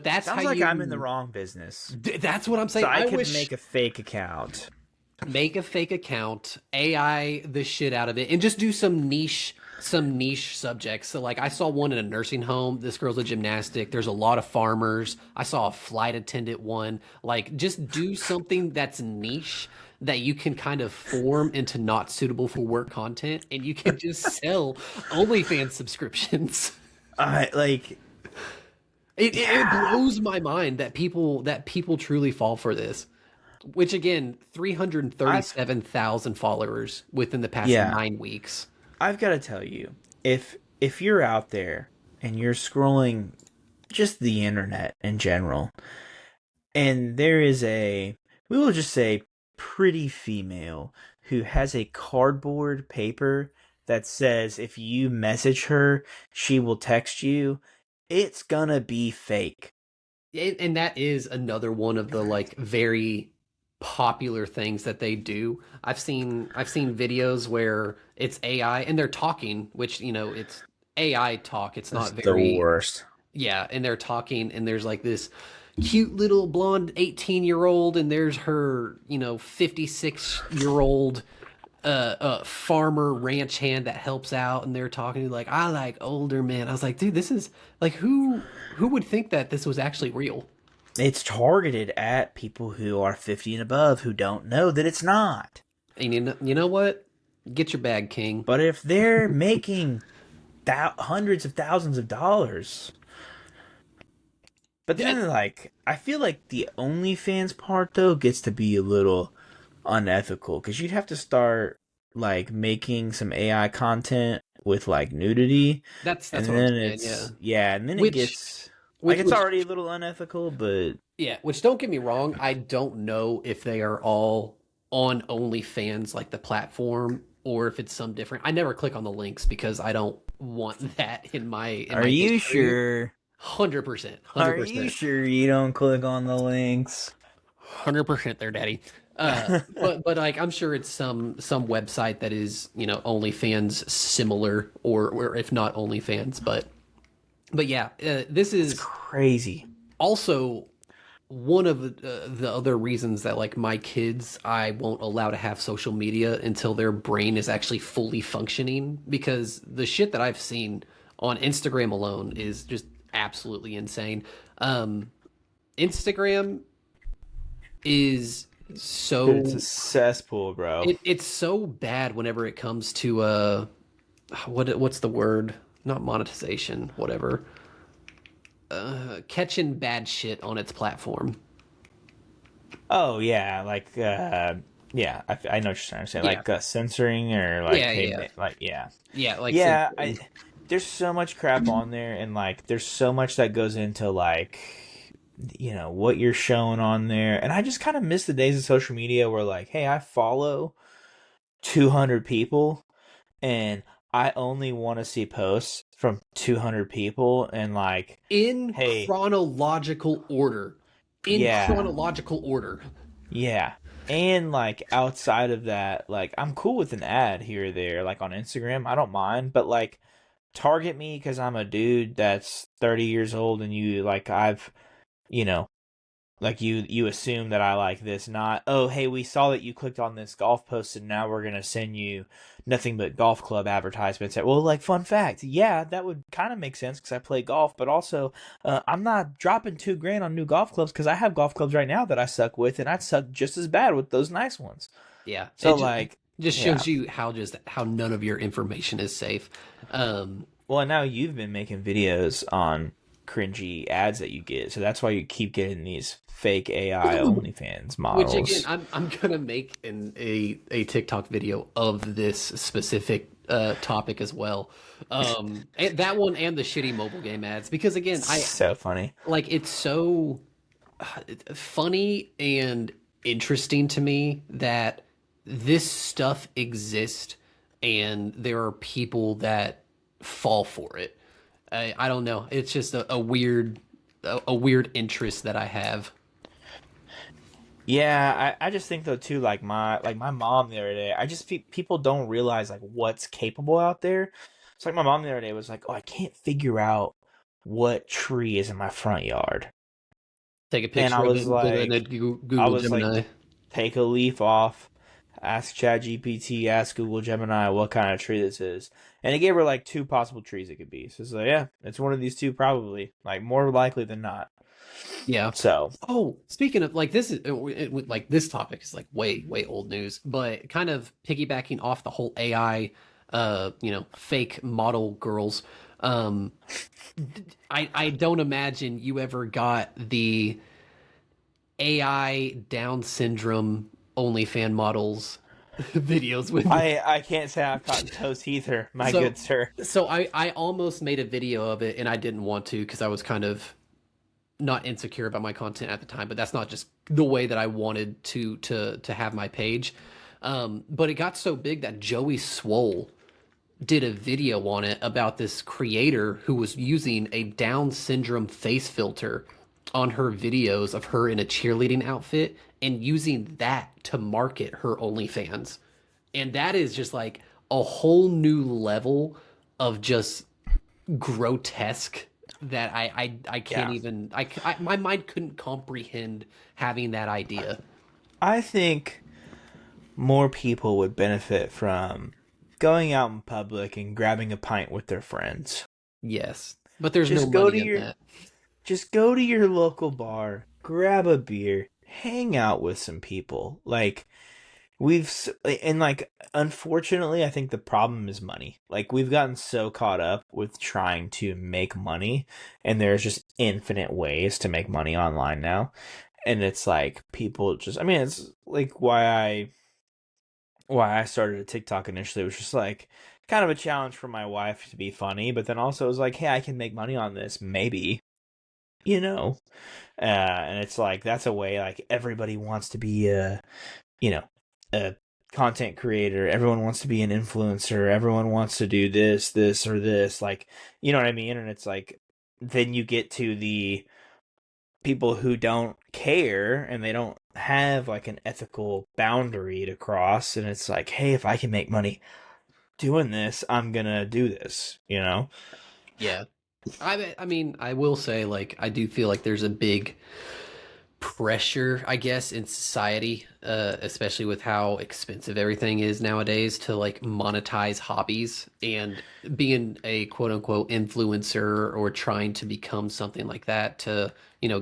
that's how sounds like I'm in the you. wrong business. That's what I'm So saying. I I could wish make a fake account. make a fake account, AI the shit out of it, and just do some niche subjects. So like I saw one in a nursing home. This girl's a gymnastic. There's a lot of farmers. I saw a flight attendant one. Like just do something that's niche that you can kind of form into not suitable for work content, and you can just sell OnlyFans subscriptions. I like, It yeah. blows my mind that people truly fall for this. Which again, I've 337,000 followers within the past yeah. 9 weeks. I've got to tell you, if you're out there and you're scrolling just the internet in general, and there is we will just say, pretty female who has a cardboard paper that says if you message her, she will text you, it's gonna be fake. And that is another one of the like very popular things that they do. I've seen videos where it's AI and they're talking, which it's AI talk. It's That's not the very. worst. Yeah, and they're talking, and there's like this cute little blonde 18-year-old, and there's her, 56-year-old farmer ranch hand that helps out, and they're talking to like, I like older men. I was like, dude, this is like who would think that this was actually real? It's targeted at people who are 50 and above who don't know that it's not. And you know what? Get your bag, King. But if they're making hundreds of thousands of dollars, but Yeah, then like I feel like the OnlyFans part though gets to be a little unethical because you'd have to start. like making some AI content with like nudity, That's and what I'm then saying. Yeah. and then it Which gets like which it's which already a little unethical, but Yeah, which don't get me wrong, I don't know if they are all on OnlyFans like the platform or if it's some different. I never click on the links because I don't want that in are my you history. sure? 100%, Are you 100%, sure you don't click on the links? 100% there, daddy. But like I'm sure it's some website that is, OnlyFans similar or if not OnlyFans, but yeah, this That's is crazy. also one of the other reasons that like my kids I won't allow to have social media until their brain is actually fully functioning because the shit that I've seen on Instagram alone is just absolutely insane. Um, Instagram is Dude, it's a so cesspool, bro. it's so bad whenever it comes to what's the word? Not monetization, whatever. Catching bad shit on its platform. Oh yeah, like yeah, I know what you're trying to say. Yeah, Like censoring or like yeah, hey, yeah, like yeah, yeah. Like yeah. censoring. There's so much crap on there, and like there's so much that goes into like what you're showing on there, and I just kind of miss the days of social media where like, hey, I follow 200 people, and I only want to see posts from 200 people, and like, In hey, chronological order. In yeah. chronological order. Yeah. And like outside of that, like I'm cool with an ad here or there, like on Instagram, I don't mind, but like target me because I'm a dude that's 30 years old and you like you know, like you assume that I like this, not, oh, hey, we saw that you clicked on this golf post and now we're gonna send you nothing but golf club advertisements. Well, like fun fact, yeah, that would kind of make sense because I play golf, but also I'm not dropping 2 grand on new golf clubs because I have golf clubs right now that I suck with, and I'd suck just as bad with those nice ones. Yeah. So It just like, just yeah. shows you how none of your information is safe. Um Well, now you've been making videos on cringy ads that you get, so that's why you keep getting these fake AI OnlyFans which again models. I'm gonna make a TikTok video of this specific topic as well. And that one and the shitty mobile game ads because again I So funny. like it's so funny and interesting to me that this stuff exists and there are people that fall for it. I don't know. It's just a weird interest that I have. Yeah, I just think though too, like my mom the other day, I just people don't realize like what's capable out there. It's like my mom the other day was like, "Oh, I can't figure out what tree is in my front yard," Take a and picture of it and put it in I Google was like, Gemini. take a leaf off, ask ChatGPT, ask Google Gemini what kind of tree this is, and it gave her like two possible trees it could be. So it's like, yeah, it's one of these two probably, like more likely than not. Yeah. So Oh, speaking of like this is like this topic is like way old news, but kind of piggybacking off the whole AI, fake model girls. Um, I don't imagine you ever got the AI Down syndrome OnlyFan models videos with. I can't say I've caught toast either, my So good sir. I almost made a video of it and I didn't want to because I was kind of not insecure about my content at the time, but that's not just the way that I wanted to have my page. But it got so big that Joey Swole did a video on it about this creator who was using a Down syndrome face filter on her videos of her in a cheerleading outfit and using that to market her OnlyFans. And that is just like a whole new level of just grotesque that I can't Yeah. even my mind couldn't comprehend having that idea. I think more people would benefit from going out in public and grabbing a pint with their friends. Yes, but there's no Just go to money in your that. just go to your local bar, grab a beer, hang out with some people. Like and like unfortunately, I think the problem is money. Like we've gotten so caught up with trying to make money, and there's just infinite ways to make money online now. And it's like people just, I mean, it's like why why I started a TikTok initially. It was just like kind of a challenge for my wife to be funny, but then also it was like, hey, I can make money on this, maybe, you know. And it's like that's a way like everybody wants to be a, you know, a content creator. Everyone wants to be an influencer. Everyone wants to do this, or this. Like, you know what I mean? And it's like then you get to the people who don't care and they don't have like an ethical boundary to cross, and it's like, hey, if I can make money doing this, I'm gonna do this, you know? Yeah. I mean, I will say, like, I do feel like there's a big pressure, I guess, in society, especially with how expensive everything is nowadays, to like monetize hobbies and being a quote unquote influencer or trying to become something like that to,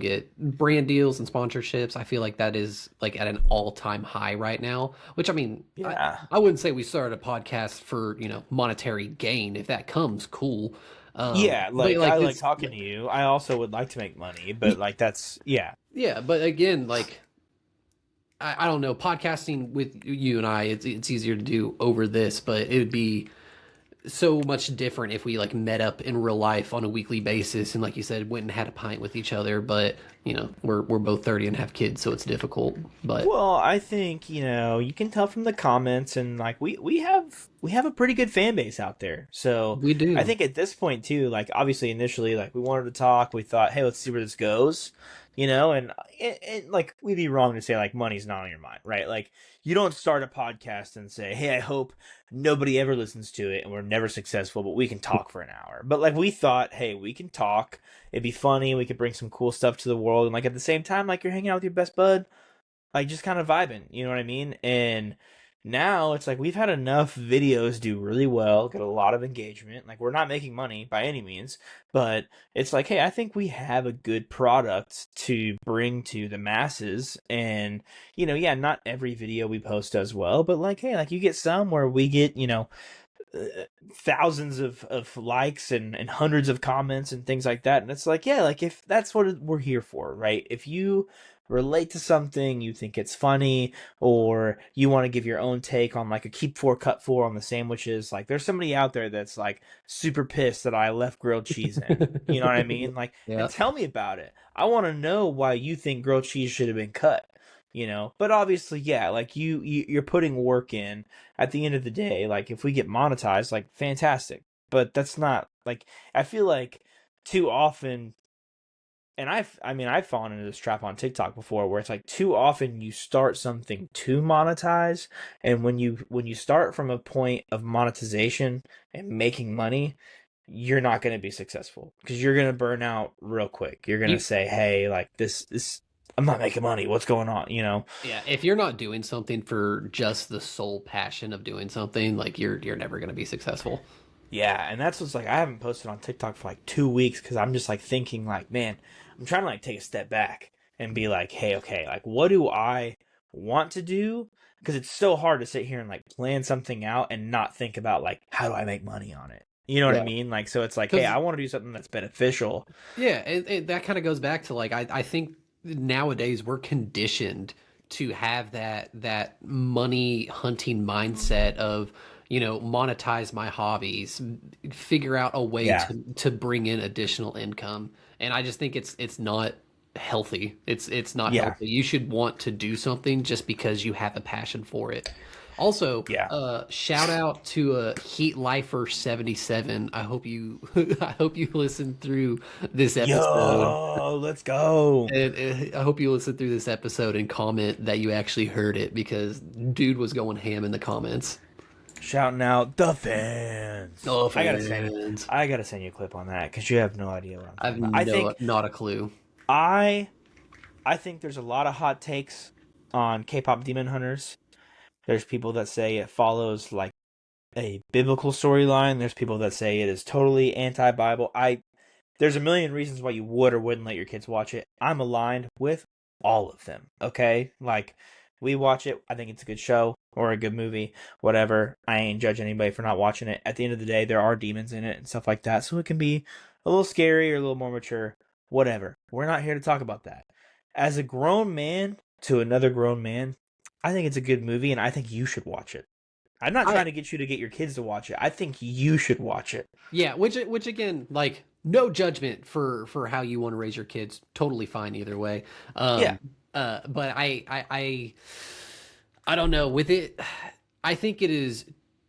get brand deals and sponsorships. I feel like that is like at an all-time high right now, which I mean, I, Yeah. I wouldn't say we started a podcast for, monetary gain. If that comes, cool. Yeah, But like I like like this, talking to you. I also would like to make money, but like that's yeah. yeah, but again, like I don't know, podcasting with you and I, it's easier to do over this, but it would be so much different if we like met up in real life on a weekly basis and like you said, went and had a pint with each other. But we're both 30 and have kids, so it's difficult. But Well, I think, you can tell from the comments and like we have a pretty good fan base out there. So, we I do. think at this point too, like obviously initially like we wanted to talk, we thought, "Hey, let's see where this goes." And like we'd be wrong to say like money's not on your mind, right? Like you don't start a podcast and say, "Hey, I hope nobody ever listens to it and we're never successful, but we can talk for an hour." But like we thought, "Hey, we can talk. It'd be funny. We could bring some cool stuff to the world." And like at the same time, like you're hanging out with your best bud, like just kind of vibing, you know what I mean? And now it's like we've had enough videos do really well, get a lot of engagement. Like we're not making money by any means, but it's like, hey, I think we have a good product to bring to the masses. And yeah, not every video we post does well, but like, hey, like you get some where we get, thousands of likes and hundreds of comments and things like that. And it's like, yeah, like if that's what we're here for, right? If you relate to something, you think it's funny, or you want to give your own take on like a keep four, cut four on the sandwiches, like there's somebody out there that's like super pissed that I left grilled cheese in. You know what I mean? Like, and Yeah. tell me about it. I want to know why you think grilled cheese should have been cut. But obviously, yeah, like you're putting work in. At the end of the day, like if we get monetized, like fantastic. But that's not like I feel like too often, and I've fallen into this trap on TikTok before where it's like too often you start something to monetize, and when you start from a point of monetization and making money, you're not going to be successful because you're going to burn out real quick. You're going to You say, "Hey, like this I'm not making money. What's going on?" Yeah, if you're not doing something for just the sole passion of doing something, like you're never going to be successful. Yeah, and that's what's like I haven't posted on TikTok for like 2 weeks because I'm just like thinking like, man, I'm trying to like take a step back and be like, hey, okay, like what do I want to do? Because it's so hard to sit here and like plan something out and not think about like how do I make money on it? You know what I Yeah. mean? Like so it's like, hey, Because I want to do something that's beneficial. yeah, that kind of goes back to like I think nowadays we're conditioned to have that money hunting mindset of monetize my hobbies, figure out a way Yeah. to bring in additional income, and I just think it's not healthy. It's not Yeah. healthy. You should want to do something just because you have a passion for it. Also, Yeah. shout out to Heat Lifer 77. I hope you I hope you listened through this episode. Yo, let's go. And I hope you listen through this episode and comment that you actually heard it because dude was going ham in the comments. Shouting out the fans. Oh, I gotta send you fans. I gotta send you a clip on that because you have no idea what I'm I've talking about. I think not a clue. I I think there's a lot of hot takes on K-pop Demon Hunters. There's people that say it follows like a biblical storyline. There's people that say it is totally anti-Bible. There's a million reasons why you would or wouldn't let your kids watch it. I'm aligned with all of them. Okay, like we watch it. I think it's a good show or a good movie, whatever. I ain't judge anybody for not watching it. At the end of the day, there are demons in it and stuff like that, so it can be a little scary or a little more mature. Whatever. We're not here to talk about that. As a grown man to another grown man, I think it's a good movie, and I think you should watch it. I'm not I trying to get you to get your kids to watch it. I think you should watch it. Yeah, which again, like no judgment for how you want to raise your kids. Totally fine either way. Yeah. Um, but I don't know with it. I think it is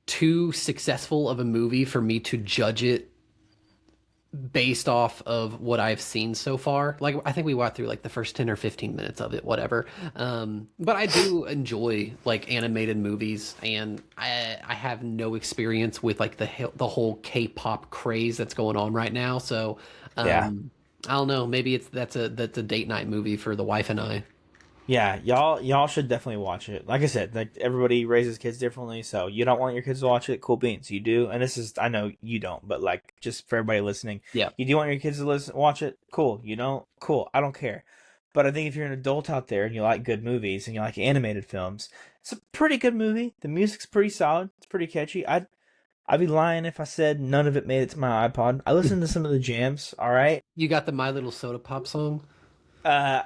too successful of a movie for me to judge it based off of what I've seen so far. Like I think we watched through like the first 10 or 15 minutes of it, whatever. But I do enjoy like animated movies, and I have no experience with like the whole K-pop craze that's going on right now. So Yeah. I don't know, maybe that's a date night movie for the wife and I. Yeah, y'all should definitely watch it. Like I said, like everybody raises kids differently, so you don't want your kids to watch it, cool beans. You do, and this is I know you don't, but like just for everybody listening, Yeah. you do want your kids to watch it, cool. You don't, cool. I don't care. But I think if you're an adult out there and you like good movies and you like animated films, it's a pretty good movie. The music's pretty solid. It's pretty catchy. I'd be lying if I said none of it made it to my iPod. I listened to some of the jams. All right. You got the My Little Soda Pop song? Uh,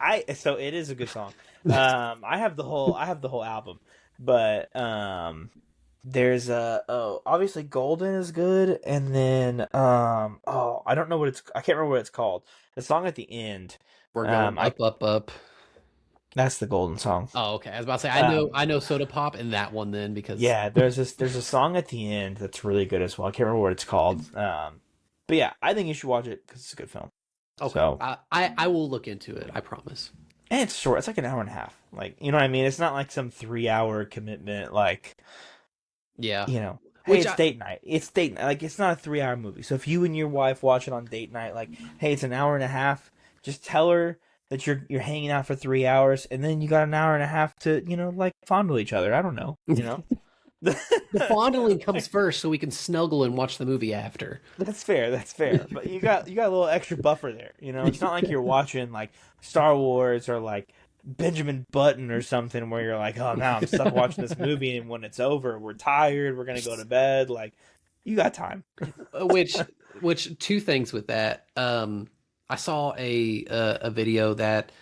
I so it is a good song. I have the whole album, but there's obviously Golden is good, and then I don't know what it's I can't remember what it's called. The song at the end, We're going I up, up, up. that's the Golden song. Oh, okay. I was about to say Um, I know Soda Pop in that one then because yeah, there's a song at the end that's really good as well. I can't remember what it's called. But yeah, I think you should watch it because it's a good film. okay. So. I will look into it. I promise. And it's short. It's like an hour and a half. Like, you know what I mean? It's not like some 3 hour commitment. Like, Yeah. hey, Which it's I date night. It's date night. Like, it's not a 3 hour movie. So if you and your wife watch it on date night, like, hey, it's an hour and a half. Just tell her that you're hanging out for 3 hours, and then you got an hour and a half to like fondle each other. I don't know. the fondling comes first so we can snuggle and watch the movie after. That's fair. That's fair. But you got a little extra buffer there. It's not like you're watching like Star Wars or like Benjamin Button or something where you're like, oh, now I'm stuck watching this movie, and when it's over, we're tired, we're gonna go to bed. Like, you got time. which which two things with that. I saw a video that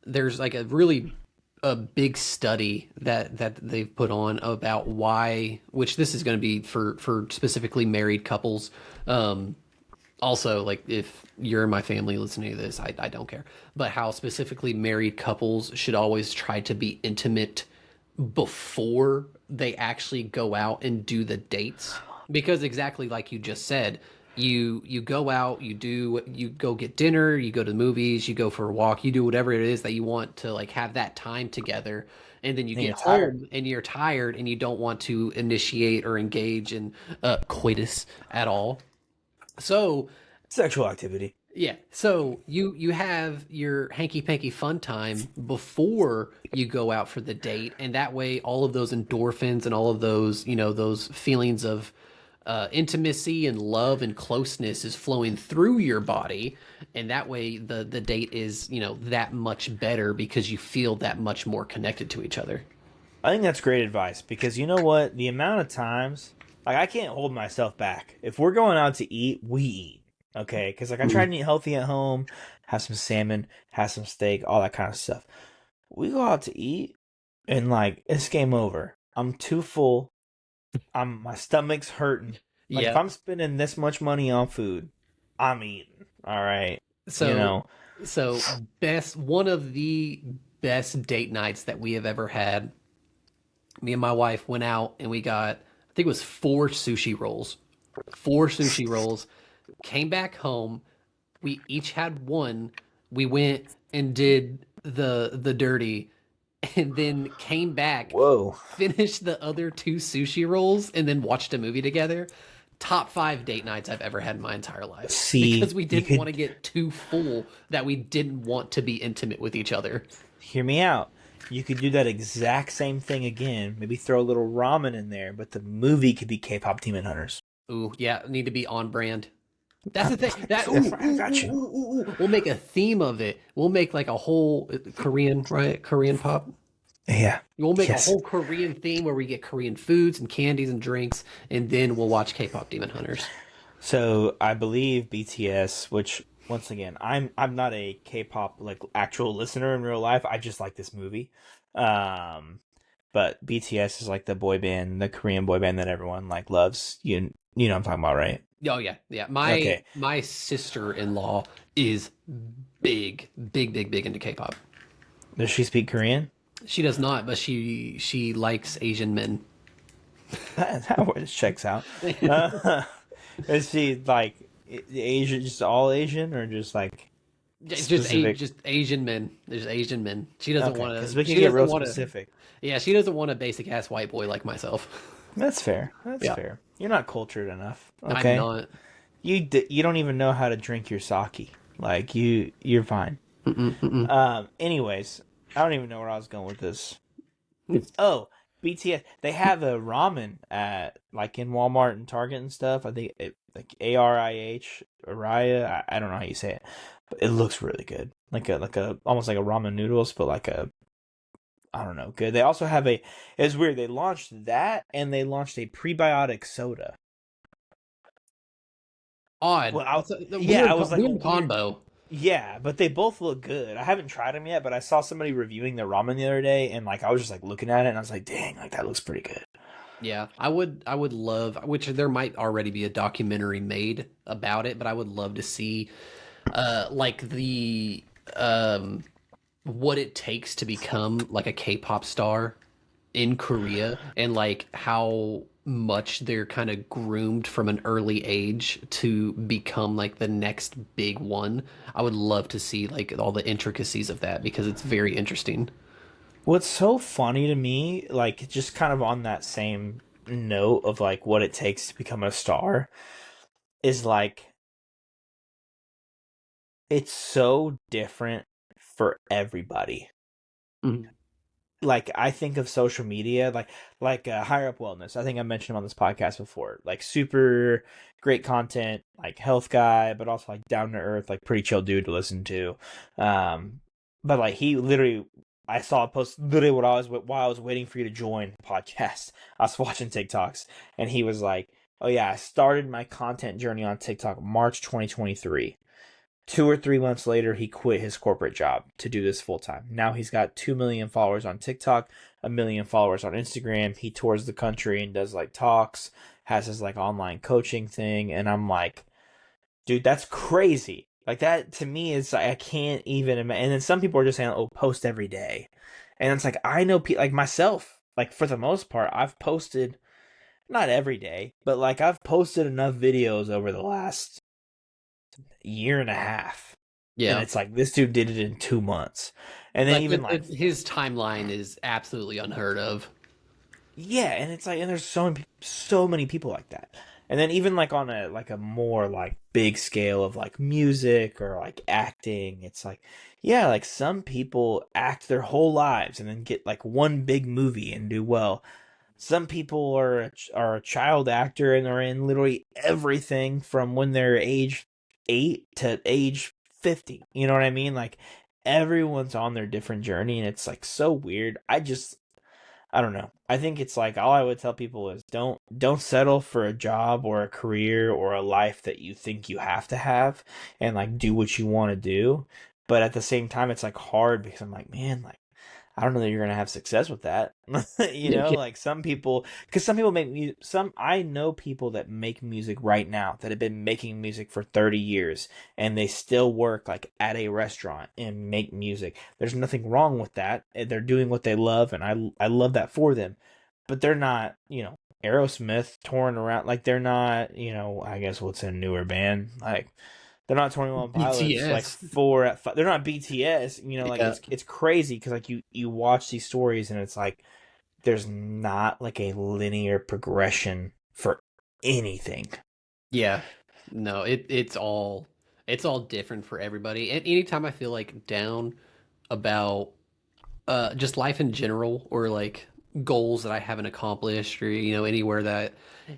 there's like a big study that they've put on about why, which this is going to be for specifically married couples. Also, like if you're in my family listening to this, I don't care, but how specifically married couples should always try to be intimate before they actually go out and do the dates, because exactly like you just said, you go out, you go get dinner, you go to the movies, you go for a walk, you do whatever it is that you want to like have that time together, and then you And get you're tired. home and you're tired and you don't want to initiate or engage in coitus at all. So Sexual activity. yeah, so you have your hanky panky fun time before you go out for the date, and that way all of those endorphins and all of those those feelings of intimacy and love and closeness is flowing through your body, and that way the date is that much better because you feel that much more connected to each other. I think that's great advice because you know what? The amount of times, like, I can't hold myself back. If we're going out to eat, we eat. Okay? Because, like, I try to eat healthy at home, have some salmon, have some steak, all that kind of stuff. We go out to eat, and, like, it's game over. I'm too full. My stomach's hurting. Like, if Yeah. I'm spending this much money on food, I'm eating. All right? You So know? so best one of the best date nights that we have ever had. Me and my wife went out and we got, I think it was four sushi rolls. Four sushi rolls. Came back home. We each had one. We went and did the dirty, and then came back, Whoa. finished the other two sushi rolls, and then watched a movie together. Top five date nights I've ever had in my entire life See, because we you didn't want to could get too full that we didn't want to be intimate with each other. hear me out. You could do that exact same thing again. Maybe throw a little ramen in there, but the movie could be K-pop Demon Hunters. Ooh, yeah, need to be on brand. That's the thing. I got you. We'll make a theme of it. We'll make like a whole Korean, right? Korean pop. Yeah. We'll make a Yes. whole Korean theme where we get Korean foods and candies and drinks, and then we'll watch K-pop Demon Hunters. So I believe BTS, which once again, I'm not a K-pop like actual listener in real life. I just like this movie. Um, but BTS is like the boy band, the Korean boy band that everyone like loves. You know what I'm talking about, right? Oh yeah, yeah. My Okay. my sister-in-law is big into K-pop. Does she speak Korean? She does not, but she likes Asian men. That checks out. Uh, is she like Asian, just all Asian, or just like specific? Just Asian men. There's Asian men. She doesn't Okay, want because to. we can She get doesn't real want to. specific. Yeah, she doesn't want a basic ass white boy like myself. That's fair. That's Yeah, fair. You're not cultured enough. I'm Okay, not. you don't even know how to drink your sake. Like you're fine. Mm-mm, mm-mm. Anyways, I don't even know where I was going with this. Oh, BTS. They have a ramen at like in Walmart and Target and stuff. I think like ARIH Araya. I don't know how you say it, but it looks really good. Like a almost like a ramen noodles, but like a I don't know, good. They also have a. It's weird. They launched that and they launched a prebiotic soda. Odd. Well, That's a yeah, I weird, was like a weird weird. combo. Yeah, but they both look good. I haven't tried them yet, but I saw somebody reviewing their ramen the other day, and like I was just like looking at it, and I was like, dang, like that looks pretty good. Yeah, I would love, which there might already be a documentary made about it, but I would love to see like the um what it takes to become like a K-pop star in Korea and like how much they're kind of groomed from an early age to become like the next big one. I would love to see like all the intricacies of that because it's very interesting. What's so funny to me, like just kind of on that same note of like what it takes to become a star, is like it's so different for everybody. Mhm. Like I think of social media like higher up wellness. I think I mentioned him on this podcast before. Like super great content, like health guy, but also like down to earth, like pretty chill dude to listen to. Um, but like he literally, I saw a post literally while I was waiting for you to join the podcast. I was watching TikToks, and he was like, "Oh yeah, I started my content journey on TikTok March 2023." 2 or 3 months later, he quit his corporate job to do this full time. Now he's got 2 million followers on TikTok, a million followers on Instagram. He tours the country and does like talks, has his like online coaching thing. And I'm like, dude, that's crazy. Like that to me is I can't even imagine. And then some people are just saying, oh, post every day. And it's like, I know people like myself, like for the most part, I've posted not every day, but like I've posted enough videos over the last year and a half. And Yeah. it's like this dude did it in 2 months. And then Like even like his timeline is absolutely unheard of. yeah, and it's like and there's so many people like that. And then even like on a more like big scale of like music or like acting, it's like yeah, like some people act their whole lives and then get like one big movie and do well. Some people are a child actor and they're in literally everything from when they're age 8 to age 50. You know what I mean? Like everyone's on their different journey and it's like so weird. I don't know. I think it's like all I would tell people is don't settle for a job or a career or a life that you think you have to have and like do what you want to do. But at the same time it's like hard because I'm like, man, like I don't know that you're gonna have success with that. You know, Yeah. like some people, because some people make music. I know people that make music right now that have been making music for 30 years and they still work like at a restaurant and make music. There's nothing wrong with that. They're doing what they love, and I love that for them. But they're not, Aerosmith touring around. Like they're not, I guess what's a newer band like they're not 21 Pilots like BTS. 4 at 5. They're not BTS. Like Yeah. it's crazy because like you watch these stories and it's like there's not like a linear progression for anything. Yeah. No, it's all different for everybody. And anytime I feel like down about just life in general or like goals that I haven't accomplished or anywhere that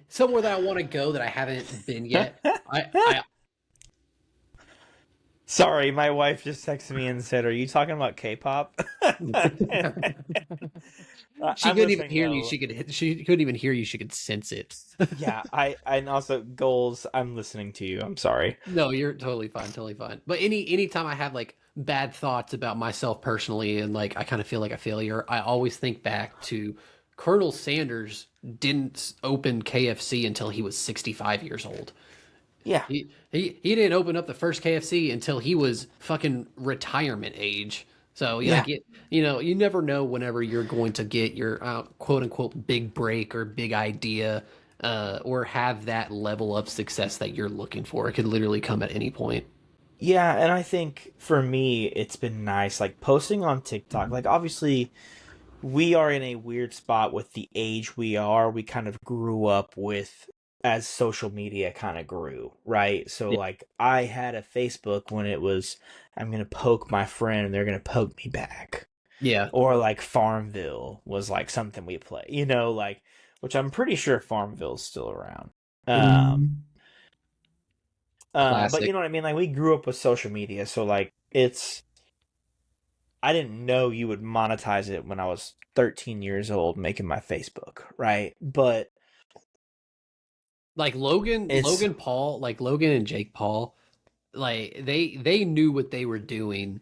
somewhere that I want to go that I haven't been yet. I Sorry, my wife just texted me and said, "Are you talking about K-pop?" she I'm couldn't even listening hear you. though. She couldn't even hear you. She could sense it. Yeah, I and also goals. I'm listening to you. I'm sorry. No, you're totally fine, totally fine. But anytime I have like bad thoughts about myself personally, and like I kind of feel like a failure, I always think back to Colonel Sanders didn't open KFC until he was 65 years old. Yeah, He didn't open up the first KFC until he was fucking retirement age. So you yeah. like it, you know, you never know whenever you're going to get your quote unquote big break or big idea, or have that level of success that you're looking for. It could literally come at any point. Yeah, and I think for me, it's been nice, like posting on TikTok. Like, obviously, we are in a weird spot with the age we are. We kind of grew up with as social media kind of grew, right? So, Yeah, like, I had a Facebook when it was, I'm going to poke my friend and they're going to poke me back. yeah, Or, like, Farmville was, like, something we play, like, which I'm pretty sure Farmville's still around. But you classic. know what I mean? Like, we grew up with social media. So, like, I didn't know you would monetize it when I was 13 years old making my Facebook, right? But Like it's Logan and Jake Paul, like they knew what they were doing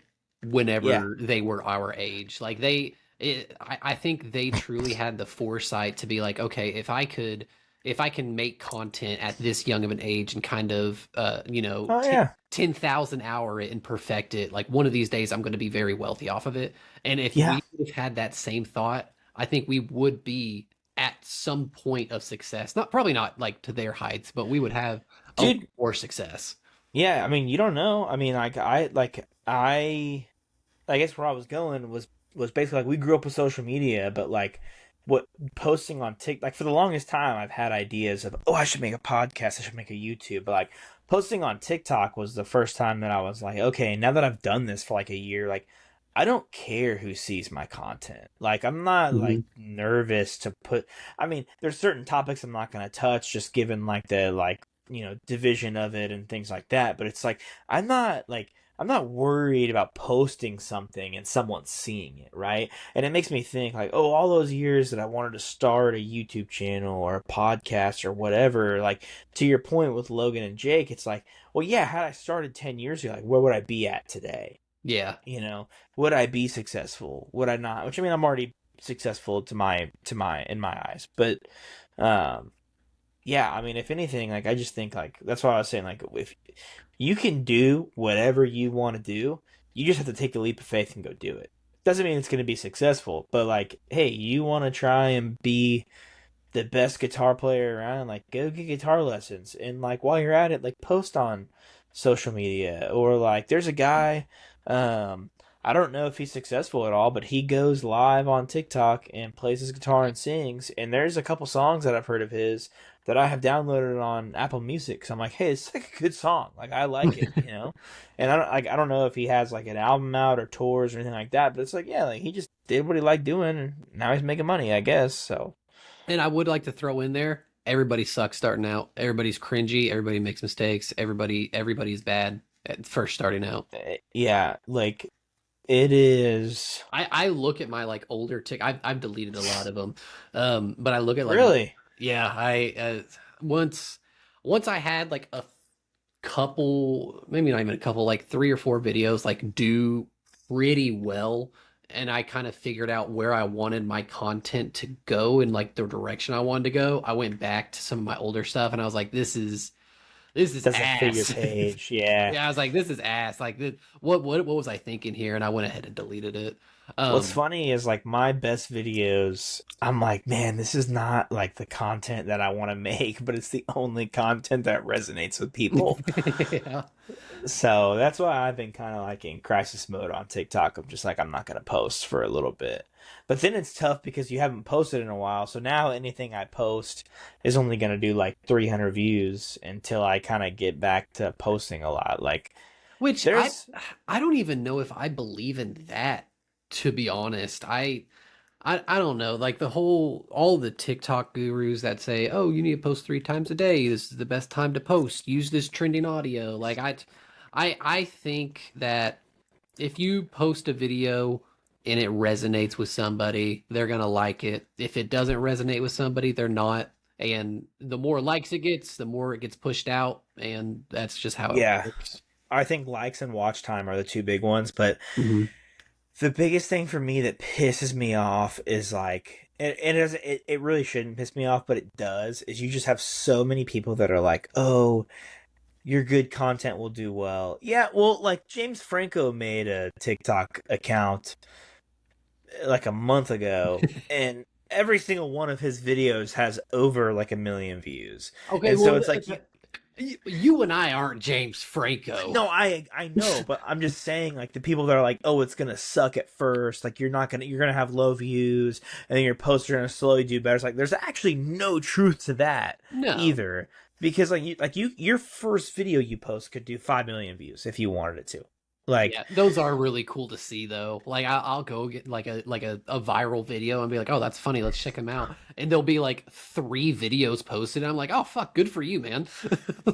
yeah. whenever they were our age. Like I think they truly had the foresight to be like, okay, if I can make content at this young of an age and kind of Oh yeah. 10,000 hour it and perfect it, like one of these days I'm going to be very wealthy off of it. And if Yeah. we would have had that same thought, I think we would be at some point of success. Not probably not like to their heights, but we would have a lot Dude, more success. yeah, I mean, you don't know. I mean, I guess where I was going was basically like we grew up with social media, but like what posting on TikTok, like for the longest time I've had ideas of, oh, I should make a podcast, I should make a YouTube, but like posting on TikTok was the first time that I was like, okay, now that I've done this for like a year, like I don't care who sees my content. Like I'm not like Mhm. nervous to put, I mean, there's certain topics I'm not going to touch just given like the like, division of it and things like that, but it's like I'm not worried about posting something and someone seeing it, right? And it makes me think like, oh, all those years that I wanted to start a YouTube channel or a podcast or whatever, like to your point with Logan and Jake, it's like, well, yeah, had I started 10 years ago, like where would I be at today? Yeah. You know, would I be successful? Would I not? Which I mean, I'm already successful to my in my eyes, but um yeah, I mean, if anything, like I just think like that's why I was saying like if you can do whatever you want to do, you just have to take the leap of faith and go do it. Doesn't mean it's going to be successful, but like, hey, you want to try and be the best guitar player around, like go get guitar lessons and like while you're at it, like post on social media or like there's a guy, um, I don't know if he's successful at all, but he goes live on TikTok and plays his guitar and sings. And there's a couple songs that I've heard of his that I have downloaded on Apple Music. So I'm like, hey, it's like a good song. Like I like it. And I don't know if he has like an album out or tours or anything like that, but it's like, yeah, like he just did what he liked doing and now he's making money, I guess. So And I would like to throw in there, everybody sucks starting out. Everybody's cringy. Everybody makes mistakes. Everybody's bad at first starting out. yeah, like it is I look at my like older I've deleted a lot of them, but I look at like really. yeah, I once once I had like a couple, maybe not even a couple, like three or four videos like do pretty well, and I kind of figured out where I wanted my content to go and like the direction I wanted to go. I went back to some of my older stuff and I was like, this is Doesn't fit your ass. page. Yeah. Yeah, I was like, this is ass. Like, what was I thinking here? And I went ahead and deleted it. What's Um, funny is like my best videos, I'm like, man, this is not like the content that I want to make, but it's the only content that resonates with people. yeah. So that's why I've been kind of like in crisis mode on TikTok. I'm just like, I'm not going to post for a little bit. But then it's tough because you haven't posted in a while. So now anything I post is only going to do like 300 views until I kind of get back to posting a lot. Like, Which there's, I don't even know if I believe in that, to be honest. I don't know. Like the whole all the TikTok gurus that say, "Oh, you need to post 3 times a day. This is the best time to post. Use this trending audio." Like I think that if you post a video and it resonates with somebody, they're gonna like it. If it doesn't resonate with somebody, they're not. And the more likes it gets, the more it gets pushed out, and that's just how it yeah, works. I think likes and watch time are the two big ones, but Hmm. the biggest thing for me that pisses me off is like it really shouldn't piss me off, but it does, is you just have so many people that are like, oh, your good content will do well. Yeah, well, like James Franco made a TikTok account like a month ago, and every single one of his videos has over like 1 million views. Okay, And so well, it's like you and I aren't James Franco. no, I know, but I'm just saying like the people that are like, oh, it's gonna suck at first, like you're gonna have low views, and then your posts are gonna slowly do better. It's like there's actually no truth to that No. either, because your first video you post could do 5 million views if you wanted it to, like Yeah, those are really cool to see though. Like I'll go get like a viral video and be like, oh, that's funny. Let's check them out. And there'll be like 3 videos posted. And I'm like, oh fuck, good for you, man.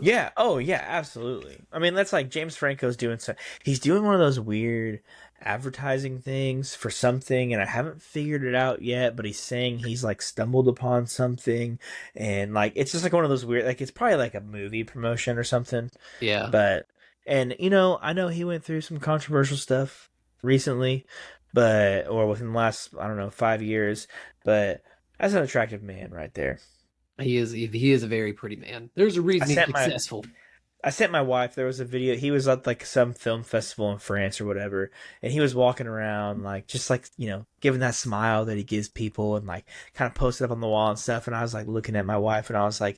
yeah, oh yeah, absolutely. I mean, that's like James Franco's doing so. He's doing one of those weird advertising things for something, and I haven't figured it out yet. But he's saying he's like stumbled upon something, and like it's just like one of those weird, like it's probably like a movie promotion or something. Yeah, But and I know he went through some controversial stuff recently, but or within the last I don't know 5 years, but that's an attractive man right there. he is. He is a very pretty man. There's a I reason he's sent my successful. I sent my wife. There was a video. He was at like some film festival in France or whatever, and he was walking around like just like giving that smile that he gives people, and like kind of posted up on the wall and stuff. And I was like looking at my wife, and I was like,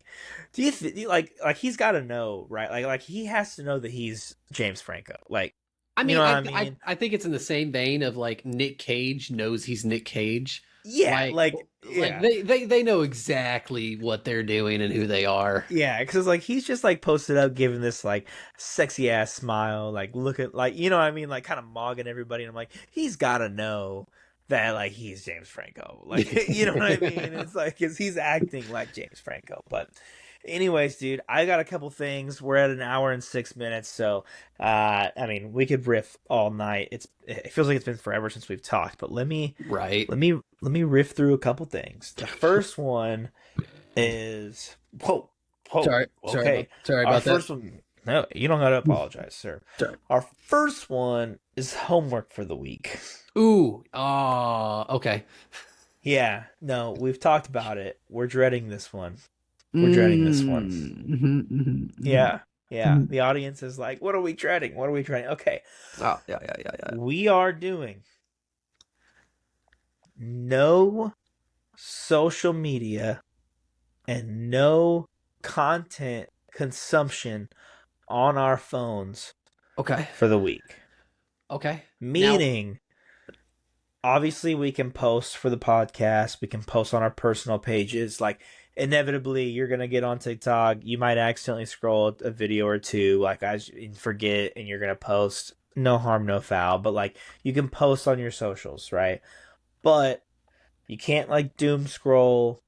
do you like he's got to know, right? Like he has to know that he's James Franco. Like I you mean, know what I, I I mean? I think it's in the same vein of like Nick Cage knows he's Nick Cage. Yeah, Like like like yeah. they know exactly what they're doing and who they are. Yeah, because like he's just like posted up, giving this like sexy ass smile, like look at like you know what I mean, like kind of mogging everybody. And I'm like, he's got to know that like he's James Franco, like you know what I mean? It's like because he's acting like James Franco. But anyways, dude, I got a couple things. We're at an hour and 6 minutes, so I mean we could riff all night. It feels like it's been forever since we've talked, but Right. let me riff through a couple things. The first one is whoa, okay. Sorry Our about that. first one, no, you don't gotta apologize, sir. Sorry. Our first one is homework for the week. Ooh, oh, okay. Yeah, no, we've talked about it. We're dreading this one. We're dreading this one. Mm-hmm. Yeah, yeah. The audience is like, what are we dreading? What are we dreading? Okay, Oh, yeah, yeah, yeah, yeah. we are doing no social media and no content consumption on our phones Okay, for the week. okay. Now, Meaning, obviously, we can post for the podcast, we can post on our personal pages. Like, inevitably, you're going to get on TikTok. You might accidentally scroll a video or two, like, as you forget, and you're going to post. No harm, no foul. But, like, you can post on your socials, right? But you can't, like, doom scroll.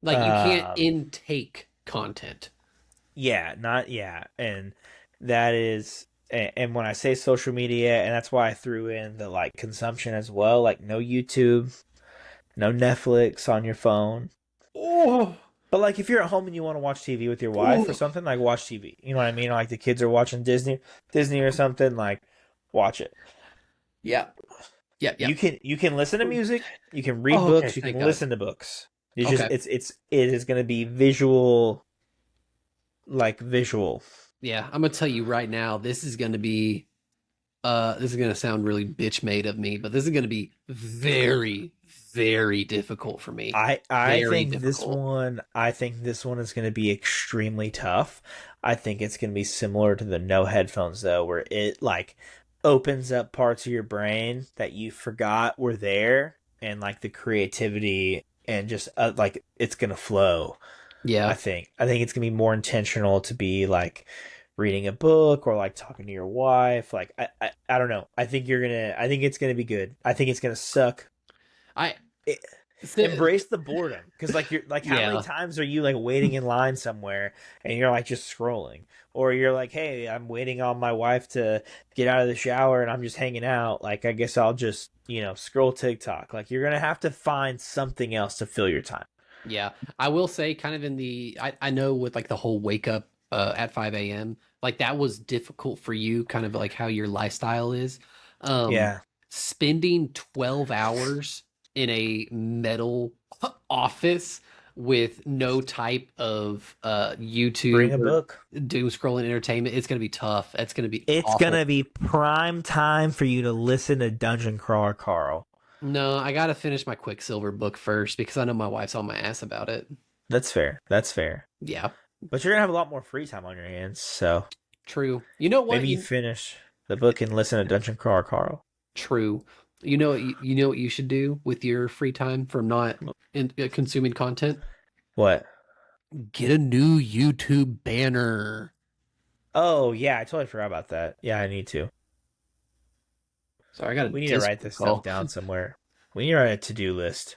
like, you can't Um, intake content. Yeah, not yeah, and that is and when I say social media, and that's why I threw in the like consumption as well, like no YouTube, no Netflix on your phone. Oh, But like if you're at home and you want to watch TV with your wife or oh. something, like watch TV. You know what I mean? Like the kids are watching Disney or something, like watch it. Yeah, yeah, yeah. You can listen to music, you can read Oh, okay, books, you can thank God. listen to books. It's just Okay. it is going to be visual, like visual. Yeah, I'm gonna tell you right now, this is gonna sound really bitch made of me, but this is gonna be very, very difficult for me. Very difficult. I think this one is going to be extremely tough. I think it's going to be similar to the no headphones though, where it like opens up parts of your brain that you forgot were there, and like the creativity and just like it's going to flow. Yeah. I think it's going to be more intentional to be like reading a book or like talking to your wife. Like I don't know. I think it's gonna be good. I think it's gonna suck. I It, so, embrace the boredom, because like you're like how many yeah. times are you like waiting in line somewhere and you're like just scrolling, or you're like, hey, I'm waiting on my wife to get out of the shower and I'm just hanging out, like I guess I'll just scroll TikTok. Like you're gonna have to find something else to fill your time. Yeah. I will say kind of in the I know with like the whole wake up at 5 a.m. Like that was difficult for you, kind of like how your lifestyle is. Um, Yeah. Spending 12 hours in a metal office with no type of Bring YouTube a or book. doom scrolling entertainment, it's gonna be tough. It's gonna be It's awful. gonna be prime time for you to listen to Dungeon Crawler Carl. No, I gotta finish my Quicksilver book first because I know my wife's on my ass about it. That's fair. That's fair. Yeah, But you're gonna have a lot more free time on your hands, so true. You know what? maybe you finish the book and listen to Dungeon Crawler Carl. True. You know what you should do with your free time from not consuming content? What? Get a new YouTube banner. Oh yeah, I totally forgot about that. Yeah, I need to. Sorry, I got a We need to write Discord this stuff call. down somewhere. We need to write a to-do list.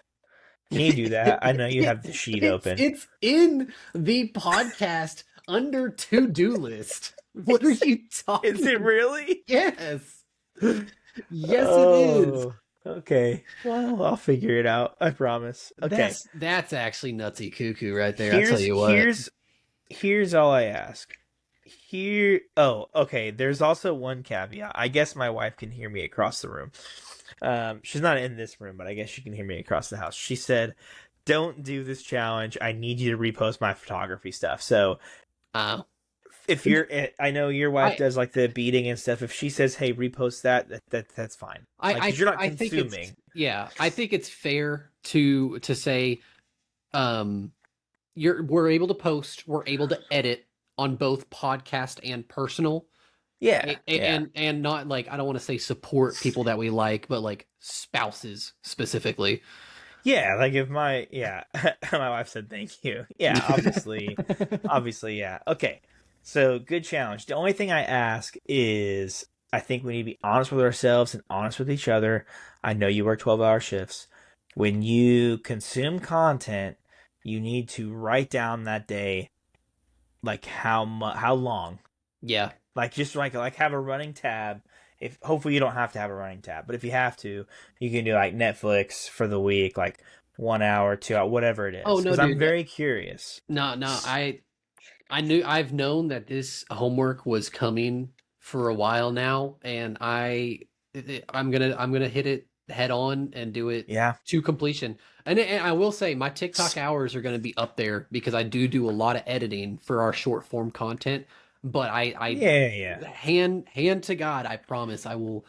Can you do that? I know you have the sheet open. It's in the podcast under to-do list. What are you Is it talking? really? Yes. Yes, it is. Oh, okay. Well, I'll figure it out. I promise. Okay. That's actually nutsy cuckoo right there. I tell Here's you what. here's here's all I ask. Here. Oh, okay. There's also one caveat. I guess my wife can hear me across the room. She's not in this room, but I guess she can hear me across the house. She said, "Don't do this challenge. I need you to repost my photography stuff." So Uh, if you're, I know your wife I does like the beating and stuff. If she says, "Hey, repost that's fine." Like, because you're not I think it's consuming. yeah, I think it's fair to say um we're able to post, we're able to edit on both podcast and personal. Yeah, yeah. And not like I don't want to say support people that we like, but like spouses specifically. Yeah, like if my yeah, my wife said thank you. Yeah, obviously, yeah. Okay, so good challenge. The only thing I ask is, I think we need to be honest with ourselves and honest with each other. I know you work 12-hour shifts. When you consume content, you need to write down that day, like how long, Yeah. like just like have a running tab. If hopefully you don't have to have a running tab, but if you have to, you can do like Netflix for the week, like 1 hour, 2 hour, whatever it Oh is. no, Because I'm dude. very curious. No, I've known that this homework was coming for a while now, and I'm gonna hit it head on and do it Yeah, to completion. And I will say my TikTok hours are gonna be up there because I do a lot of editing for our short form content. But yeah, yeah. hand to God, I promise I will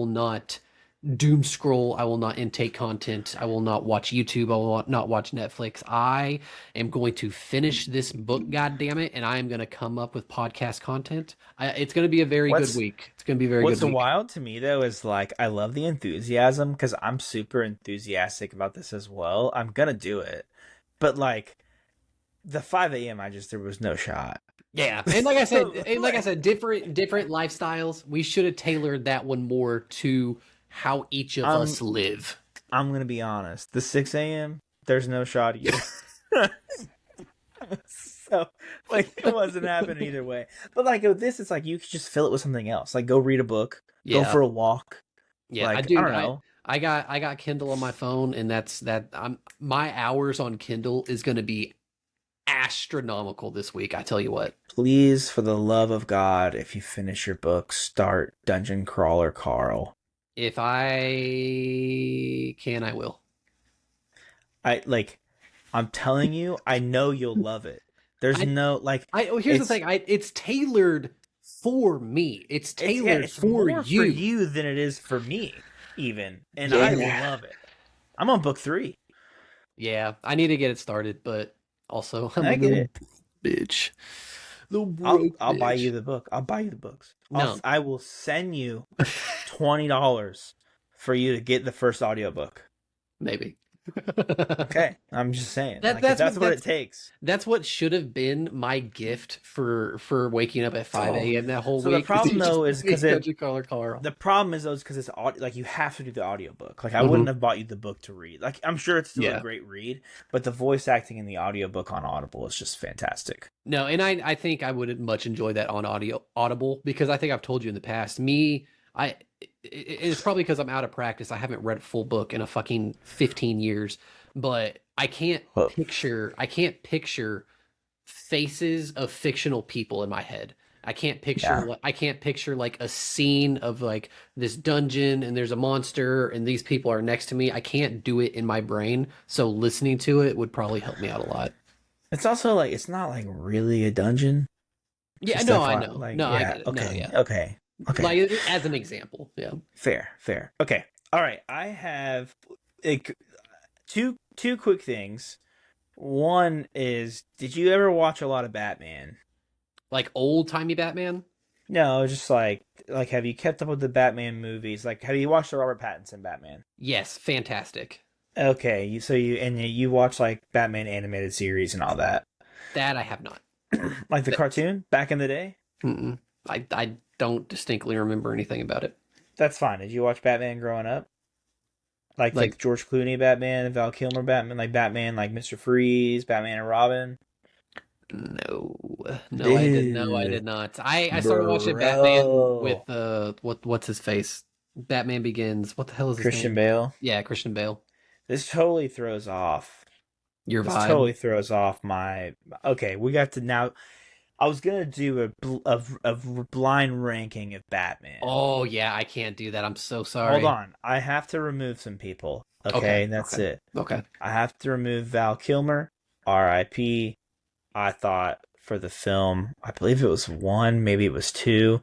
not doom scroll. I will not intake content. I will not watch YouTube. I will not watch Netflix. I am going to finish this book, God damn it, and I am going to come up with podcast content. It's going to be a very good What's week. It's going to be a very good What's week. wild to me though is like I love the enthusiasm because I'm super enthusiastic about this as well. I'm gonna do it, but like the 5 a.m. I just there was no shot. Yeah, and like I said, different lifestyles. We should have tailored that one more to how each of I'm us live. I'm gonna be honest. The 6 a.m. There's no shot either. So like it wasn't happening either way. But like with this, it's like you could just fill it with something else. Like go read a book, go Yeah, for a walk. yeah, I Like I do. don't know. I got Kindle on my phone, and I'm my hours on Kindle is going to be astronomical this week. I tell you what. Please, for the love of God, if you finish your book, start Dungeon Crawler Carl. If I can, I will. I like I'm telling you, I know you'll love it. There's I no like oh, here's the it's thing. It's tailored for me. It's yeah, tailored it's for more for you. you than it is for me, even. And I Yeah. love it. I'm on book 3. Yeah, I need to get it started, but also I'm a I get little it. bitch. Little I'll broke I'll buy you bitch. the book. I'll buy you the books. No, I will send you $20 for you to get the first audiobook. maybe. Okay. I'm just saying. That Like if that's that's what what it takes. that's what should have been my gift for waking up at 5 Oh. a.m. that whole So the week. Is problem you just though is play because it Dungeon Crawler Carl. the problem is though because it's like you have to do the audiobook. Like I Hmm. wouldn't have bought you the book to read. Like I'm sure it's still a Yeah. great read, but the voice acting in the audiobook on Audible is just fantastic. No, and I think I would much enjoy that on Audible because I think I've told you in the past. It's probably because I'm out of practice. I haven't read a full book in a fucking 15 years, but Well, I can't picture faces of fictional people in my head. Yeah. I can't picture like a scene of like this dungeon and there's a monster and these people are next to me. I can't do it in my brain. So listening to it would probably help me out a lot. It's also like it's not like really a dungeon. Yeah, Just no, I FYI, know. like No, I yeah, get it. No, okay, yeah. okay, okay. Like as an example. Yeah. Fair, fair. Okay. All right. I have like, two quick things. One is, did you ever watch a lot of Batman? Like old-timey Batman? No, just like have you kept up with the Batman movies? Like have you watched the Robert Pattinson Batman? Yes, fantastic. Okay, you watch like Batman animated series and all that. That I have not. Like the That, cartoon back in the day? mm-mm. I don't distinctly remember anything about it. That's fine. Did you watch Batman growing up? Like Like George Clooney Batman, Val Kilmer Batman, like Batman like Mr. Freeze, Batman and Robin? no, no, I did. No, I Dude, did not. I started watching Batman bro. with what's his face? Batman Begins. What the hell is his Christian name? Bale. Yeah, Christian Bale. This totally throws off. Your This vibe. totally throws off my. Okay, we got to now. I was gonna do a blind ranking of Batman. Oh yeah, I can't do that. I'm so Hold sorry. on, I have to remove some people. Okay, Okay, that's okay, it. okay. I have to remove Val Kilmer. R.I.P. I thought for the film, I believe it was one, maybe it was two.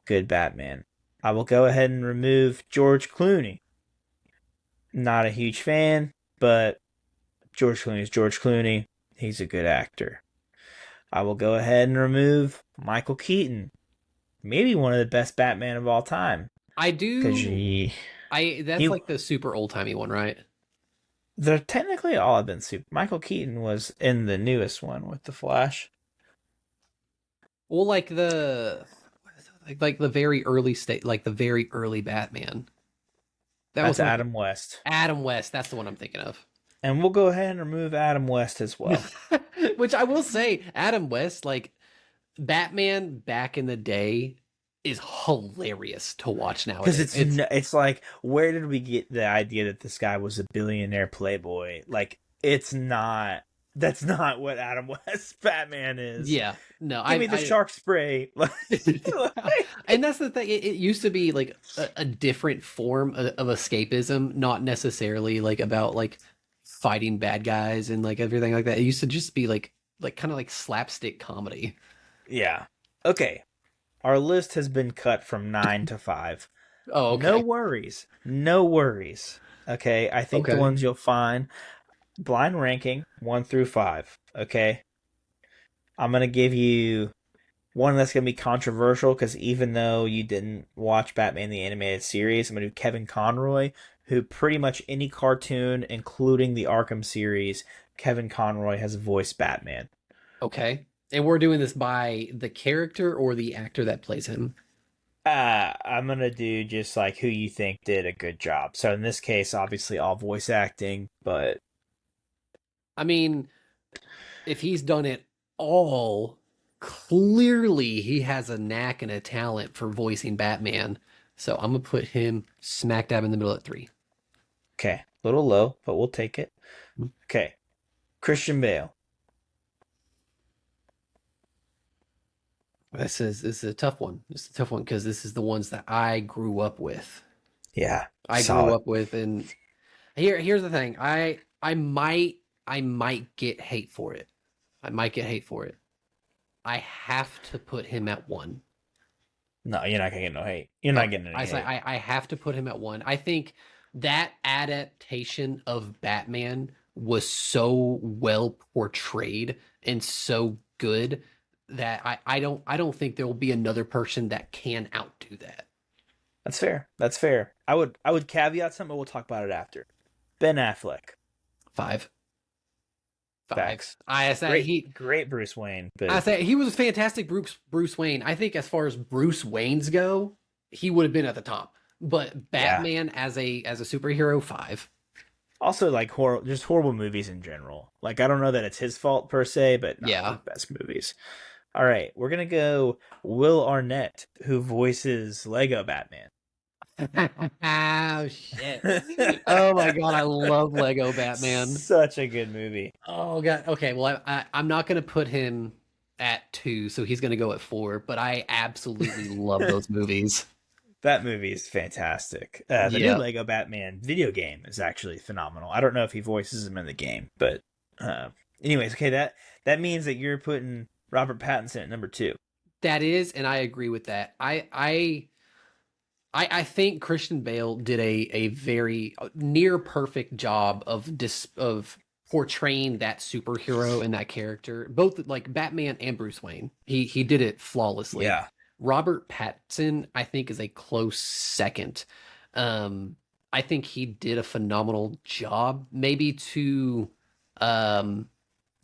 Good Batman. I will go ahead and remove George Clooney. Not a huge fan, but George Clooney is George Clooney. He's a good actor. I will go ahead and remove Michael Keaton. Maybe one of the best Batman of all time. I Because do. I that's he, like the super old timey one, right? they're technically all have been super. Michael Keaton was in the newest one with the Flash. Well, like like the very early state, like the very early Batman. That was That's like Adam West. Adam West. That's the one I'm thinking of. And we'll go ahead and remove Adam West as well. Which I will say, Adam West, like Batman back in the day, is hilarious to watch Because nowadays. It's it's like, where did we get the idea that this guy was a billionaire playboy? Like, it's not. That's not what Adam West Batman is. yeah, no, Give me the I shark spray. Like, and that's the thing. It used to be like a different form of escapism, not necessarily like about like fighting bad guys and like everything like that. It used to just be like kind of like slapstick comedy. yeah. Okay. Our list has been cut from 9 to 5. Oh, No okay, worries. No worries. Okay. I think the okay. ones you'll find, blind ranking 1 through 5. Okay. I'm going to give you one that's going to be controversial because even though you didn't watch Batman the Animated Series, I'm going to do Kevin Conroy, who pretty much any cartoon, including the Arkham series, Kevin Conroy has voiced Batman. Okay. And we're doing this by the character or the actor that plays him. I'm going to do just like who you think did a good job. So in this case, obviously all voice acting, but I mean, if he's done it all, clearly he has a knack and a talent for voicing Batman. So I'm gonna put him smack dab in the middle at 3. okay, a little low, but we'll take it. Okay, Christian Bale. This is a tough one. It's a tough one because this is the ones that I grew up with. Yeah, I grew solid. up with, and here's the thing. I might get hate for it. I might get hate for it. I have to put him at 1. No, you're not gonna get no hate. You're not Okay, getting any I say hate. I have to put him at 1. I think that adaptation of Batman was so well portrayed and so good that I don't think there will be another person that can outdo that. That's fair. That's fair. I would caveat something, but we'll talk about it after. Ben Affleck. 5. 5. Facts. Great Bruce Wayne, I but say he was a fantastic Bruce Wayne. I think as far as Bruce Waynes go, he would have been at the top. But yeah. Batman as a superhero, 5. Also, like just horrible movies in general. Like I don't know that it's his fault per se, but not Yeah. the best movies. All right, we're gonna go Will Arnett, who voices Lego Batman. Oh shit. Oh my god, I love Lego Batman. Such a good movie. Oh god. Okay, well I'm not gonna put him at 2, so he's gonna go at 4, but I absolutely love those movies. That movie is fantastic. The new Yeah. Lego Batman video game is actually phenomenal. I don't know if he voices him in the game, but uh, anyways, okay, that means that you're putting Robert Pattinson at number two. That is, and I agree with that. I think Christian Bale did a very near perfect job of portraying that superhero and that character, both like Batman and Bruce Wayne. He did it flawlessly. Yeah, Robert Pattinson, I think, is a close second. Um, I think he did a phenomenal job, maybe too um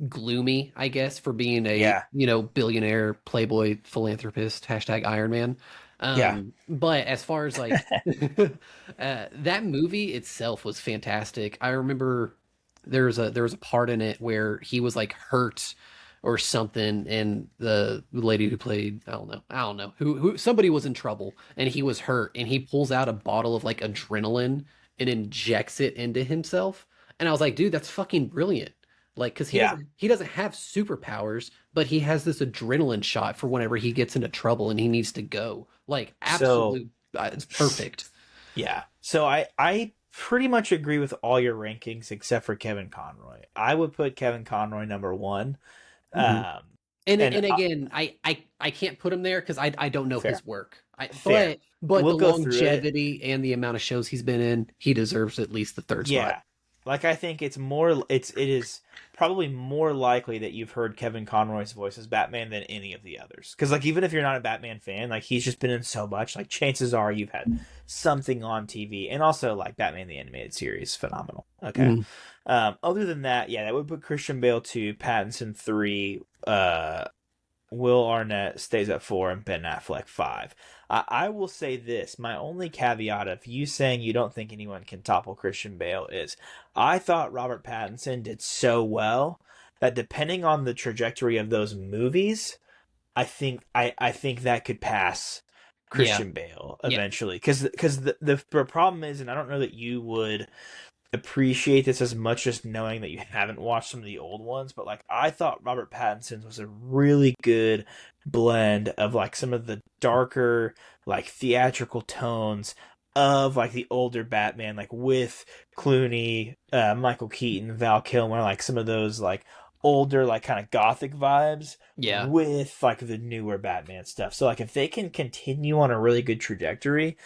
gloomy, I guess, for being a, yeah, billionaire playboy philanthropist, hashtag Iron Man. yeah, But as far as like that movie itself was fantastic. I remember there was a part in it where he was like hurt or something, and the lady who played, I don't know who somebody was in trouble and he was hurt, and he pulls out a bottle of like adrenaline and injects it into himself. And I was like, dude, that's fucking brilliant. Like, because he yeah. doesn't have superpowers, but he has this adrenaline shot for whenever he gets into trouble and he needs to go. Like, So absolute, it's perfect. yeah, so I pretty much agree with all your rankings except for Kevin Conroy. I would put Kevin Conroy number one. Hmm. Um, And and and again, I can't put him there because I don't know fair, his work. fair. But We'll the go through it. longevity and the amount of shows he's been in, he deserves at least the third spot. Yeah. Like I think it is probably more likely that you've heard Kevin Conroy's voice as Batman than any of the others. Cuz like even if you're not a Batman fan, like he's just been in so much, like chances are you've had something on TV, and also like Batman the animated series phenomenal. Okay. Mm. Other than that, yeah, that would put Christian Bale 2, Pattinson 3, Will Arnett stays at 4, and Ben Affleck 5. I will say this: my only caveat of you saying you don't think anyone can topple Christian Bale is, I thought Robert Pattinson did so well that depending on the trajectory of those movies, I think that could pass Yeah, Christian Bale yeah, eventually. Because the problem is, and I don't know that you would appreciate this as much as knowing that you haven't watched some of the old ones, but like I thought Robert Pattinson's was a really good blend of like some of the darker, like theatrical tones of like the older Batman, like with Clooney, Michael Keaton, Val Kilmer, like some of those like older, like kind of gothic vibes yeah. with like the newer Batman stuff. So like if they can continue on a really good trajectory,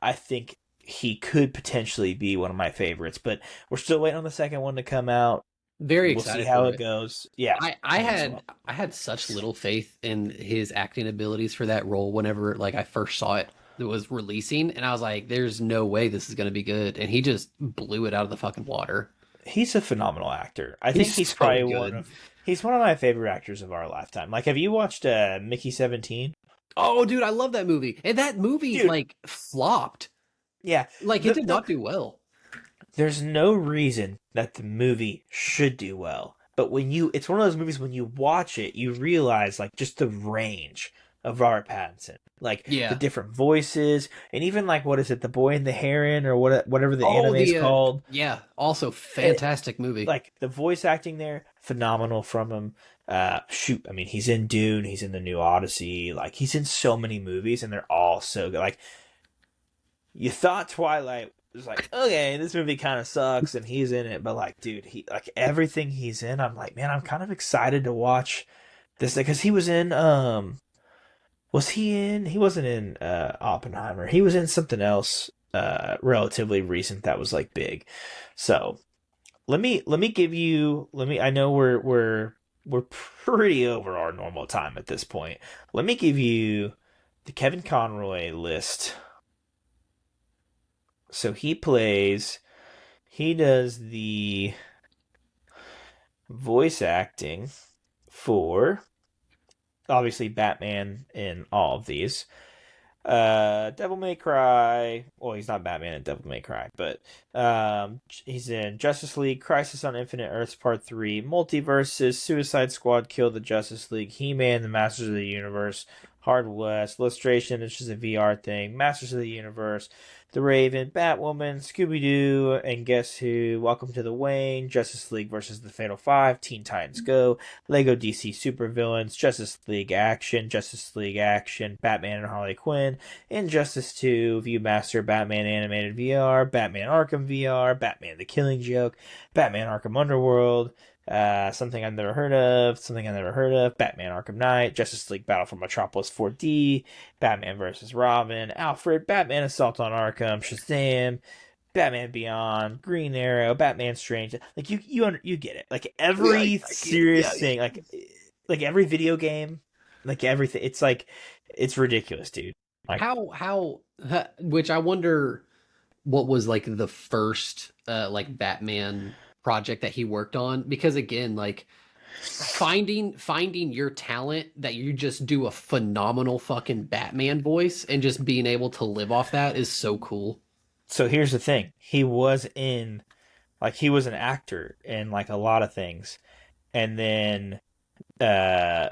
I think he could potentially be one of my favorites, but we're still waiting on the second one to come out. Very We'll see excited how for it it. goes. Yeah, I me as had well. I had such little faith in his acting abilities for that role whenever like I first saw it was releasing, and I was like, there's no way this is going to be good, and he just blew it out of the fucking water. He's a phenomenal actor. I think He's he's so probably good. he's one of my favorite actors of our lifetime. Like, have you watched Mickey 17? Oh, dude, I love that movie. And that movie Dude, like flopped. yeah. Like it did The not do well. There's no reason that the movie should do well. But it's one of those movies when you watch it, you realize like just the range of Robert Pattinson, like the Yeah. different voices, and even like what is it, the Boy and the Heron, or whatever the Oh, anime is the called. yeah, also It, fantastic movie. like the voice acting there, phenomenal from him. Shoot, I mean, he's in Dune, he's in the new Odyssey, like he's in so many movies, and they're all so good. Like you thought Twilight was like, okay, this movie kind of sucks, and he's in it, but like, dude, he like everything he's in. I'm like, man, I'm kind of excited to watch this because he was in was he in? He wasn't in Oppenheimer. He was in something else relatively recent that was like big. So let me give you let me I know we're pretty over our normal time at this point. Let me give you the Kevin Conroy list. So he does the voice acting for obviously Batman in all of these. Devil May Cry. Well, he's not Batman in Devil May Cry, but he's in Justice League, Crisis on Infinite Earths Part 3, Multiverses, Suicide Squad, Kill the Justice League, He-Man, The Masters of the Universe, Hard West, Illustration, it's just a VR thing, Masters of the Universe, The Raven, Batwoman, Scooby Doo, and Guess Who, Welcome to the Wayne, Justice League versus the Fatal Five, Teen Titans Go, Lego DC Supervillains, Justice League Action, Batman and Harley Quinn, Injustice 2, Viewmaster, Batman Animated VR, Batman Arkham VR, Batman the Killing Joke, Batman Arkham Underworld, Something I've Never Heard of, Batman Arkham Knight, Justice League Battle for Metropolis 4D, Batman vs. Robin, Alfred, Batman Assault on Arkham, Shazam, Batman Beyond, Green Arrow, Batman Strange. Like you get it. Like Yeah, every I get it. Yeah, serious yeah. thing, like every video game, like everything. It's like it's ridiculous, dude. Like Which I wonder what was like the first like Batman project that he worked on, because again, like finding your talent that you just do a phenomenal fucking Batman voice and just being able to live off that is so cool. so here's the thing. He was an actor in like a lot of things, and then uh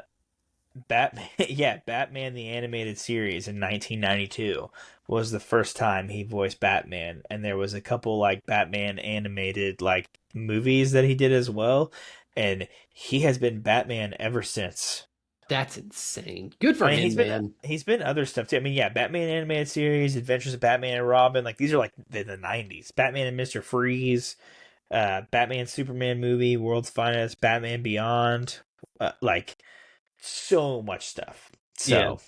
Batman, yeah, Batman the animated series in 1992 was the first time he voiced Batman, and there was a couple like Batman animated like movies that he did as well, and he has been Batman ever since. That's insane. Good I for mean, him, man. he's been other stuff too. I mean, yeah, Batman animated series, Adventures of Batman and Robin, like these are like the 90s. Batman and Mr. Freeze, Batman Superman movie, World's Finest, Batman Beyond, like so much stuff. Yeah. So,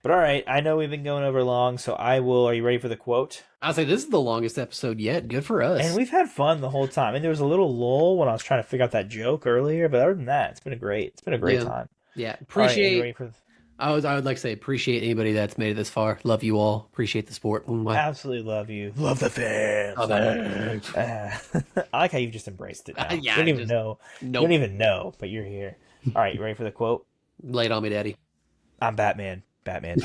but all right, I know we've been going over long, so I will. Are you ready for the quote? I'll say this is the longest episode yet. Good for And us. we've had fun the whole time. And there was a little lull when I was trying to figure out that joke earlier, but other than that, it's been a great Yeah. time. Yeah. All right, are you Appreciate ready for? I would like to say appreciate anybody that's made it this far. Love you all. Appreciate the sport. Mwah. Absolutely love you. Love the fans. Love it. I like how you've just embraced it now. Yeah, just You don't nope. even know, but you're here. All right, you ready for the quote? Lay it on me, daddy. I'm Batman. Batman.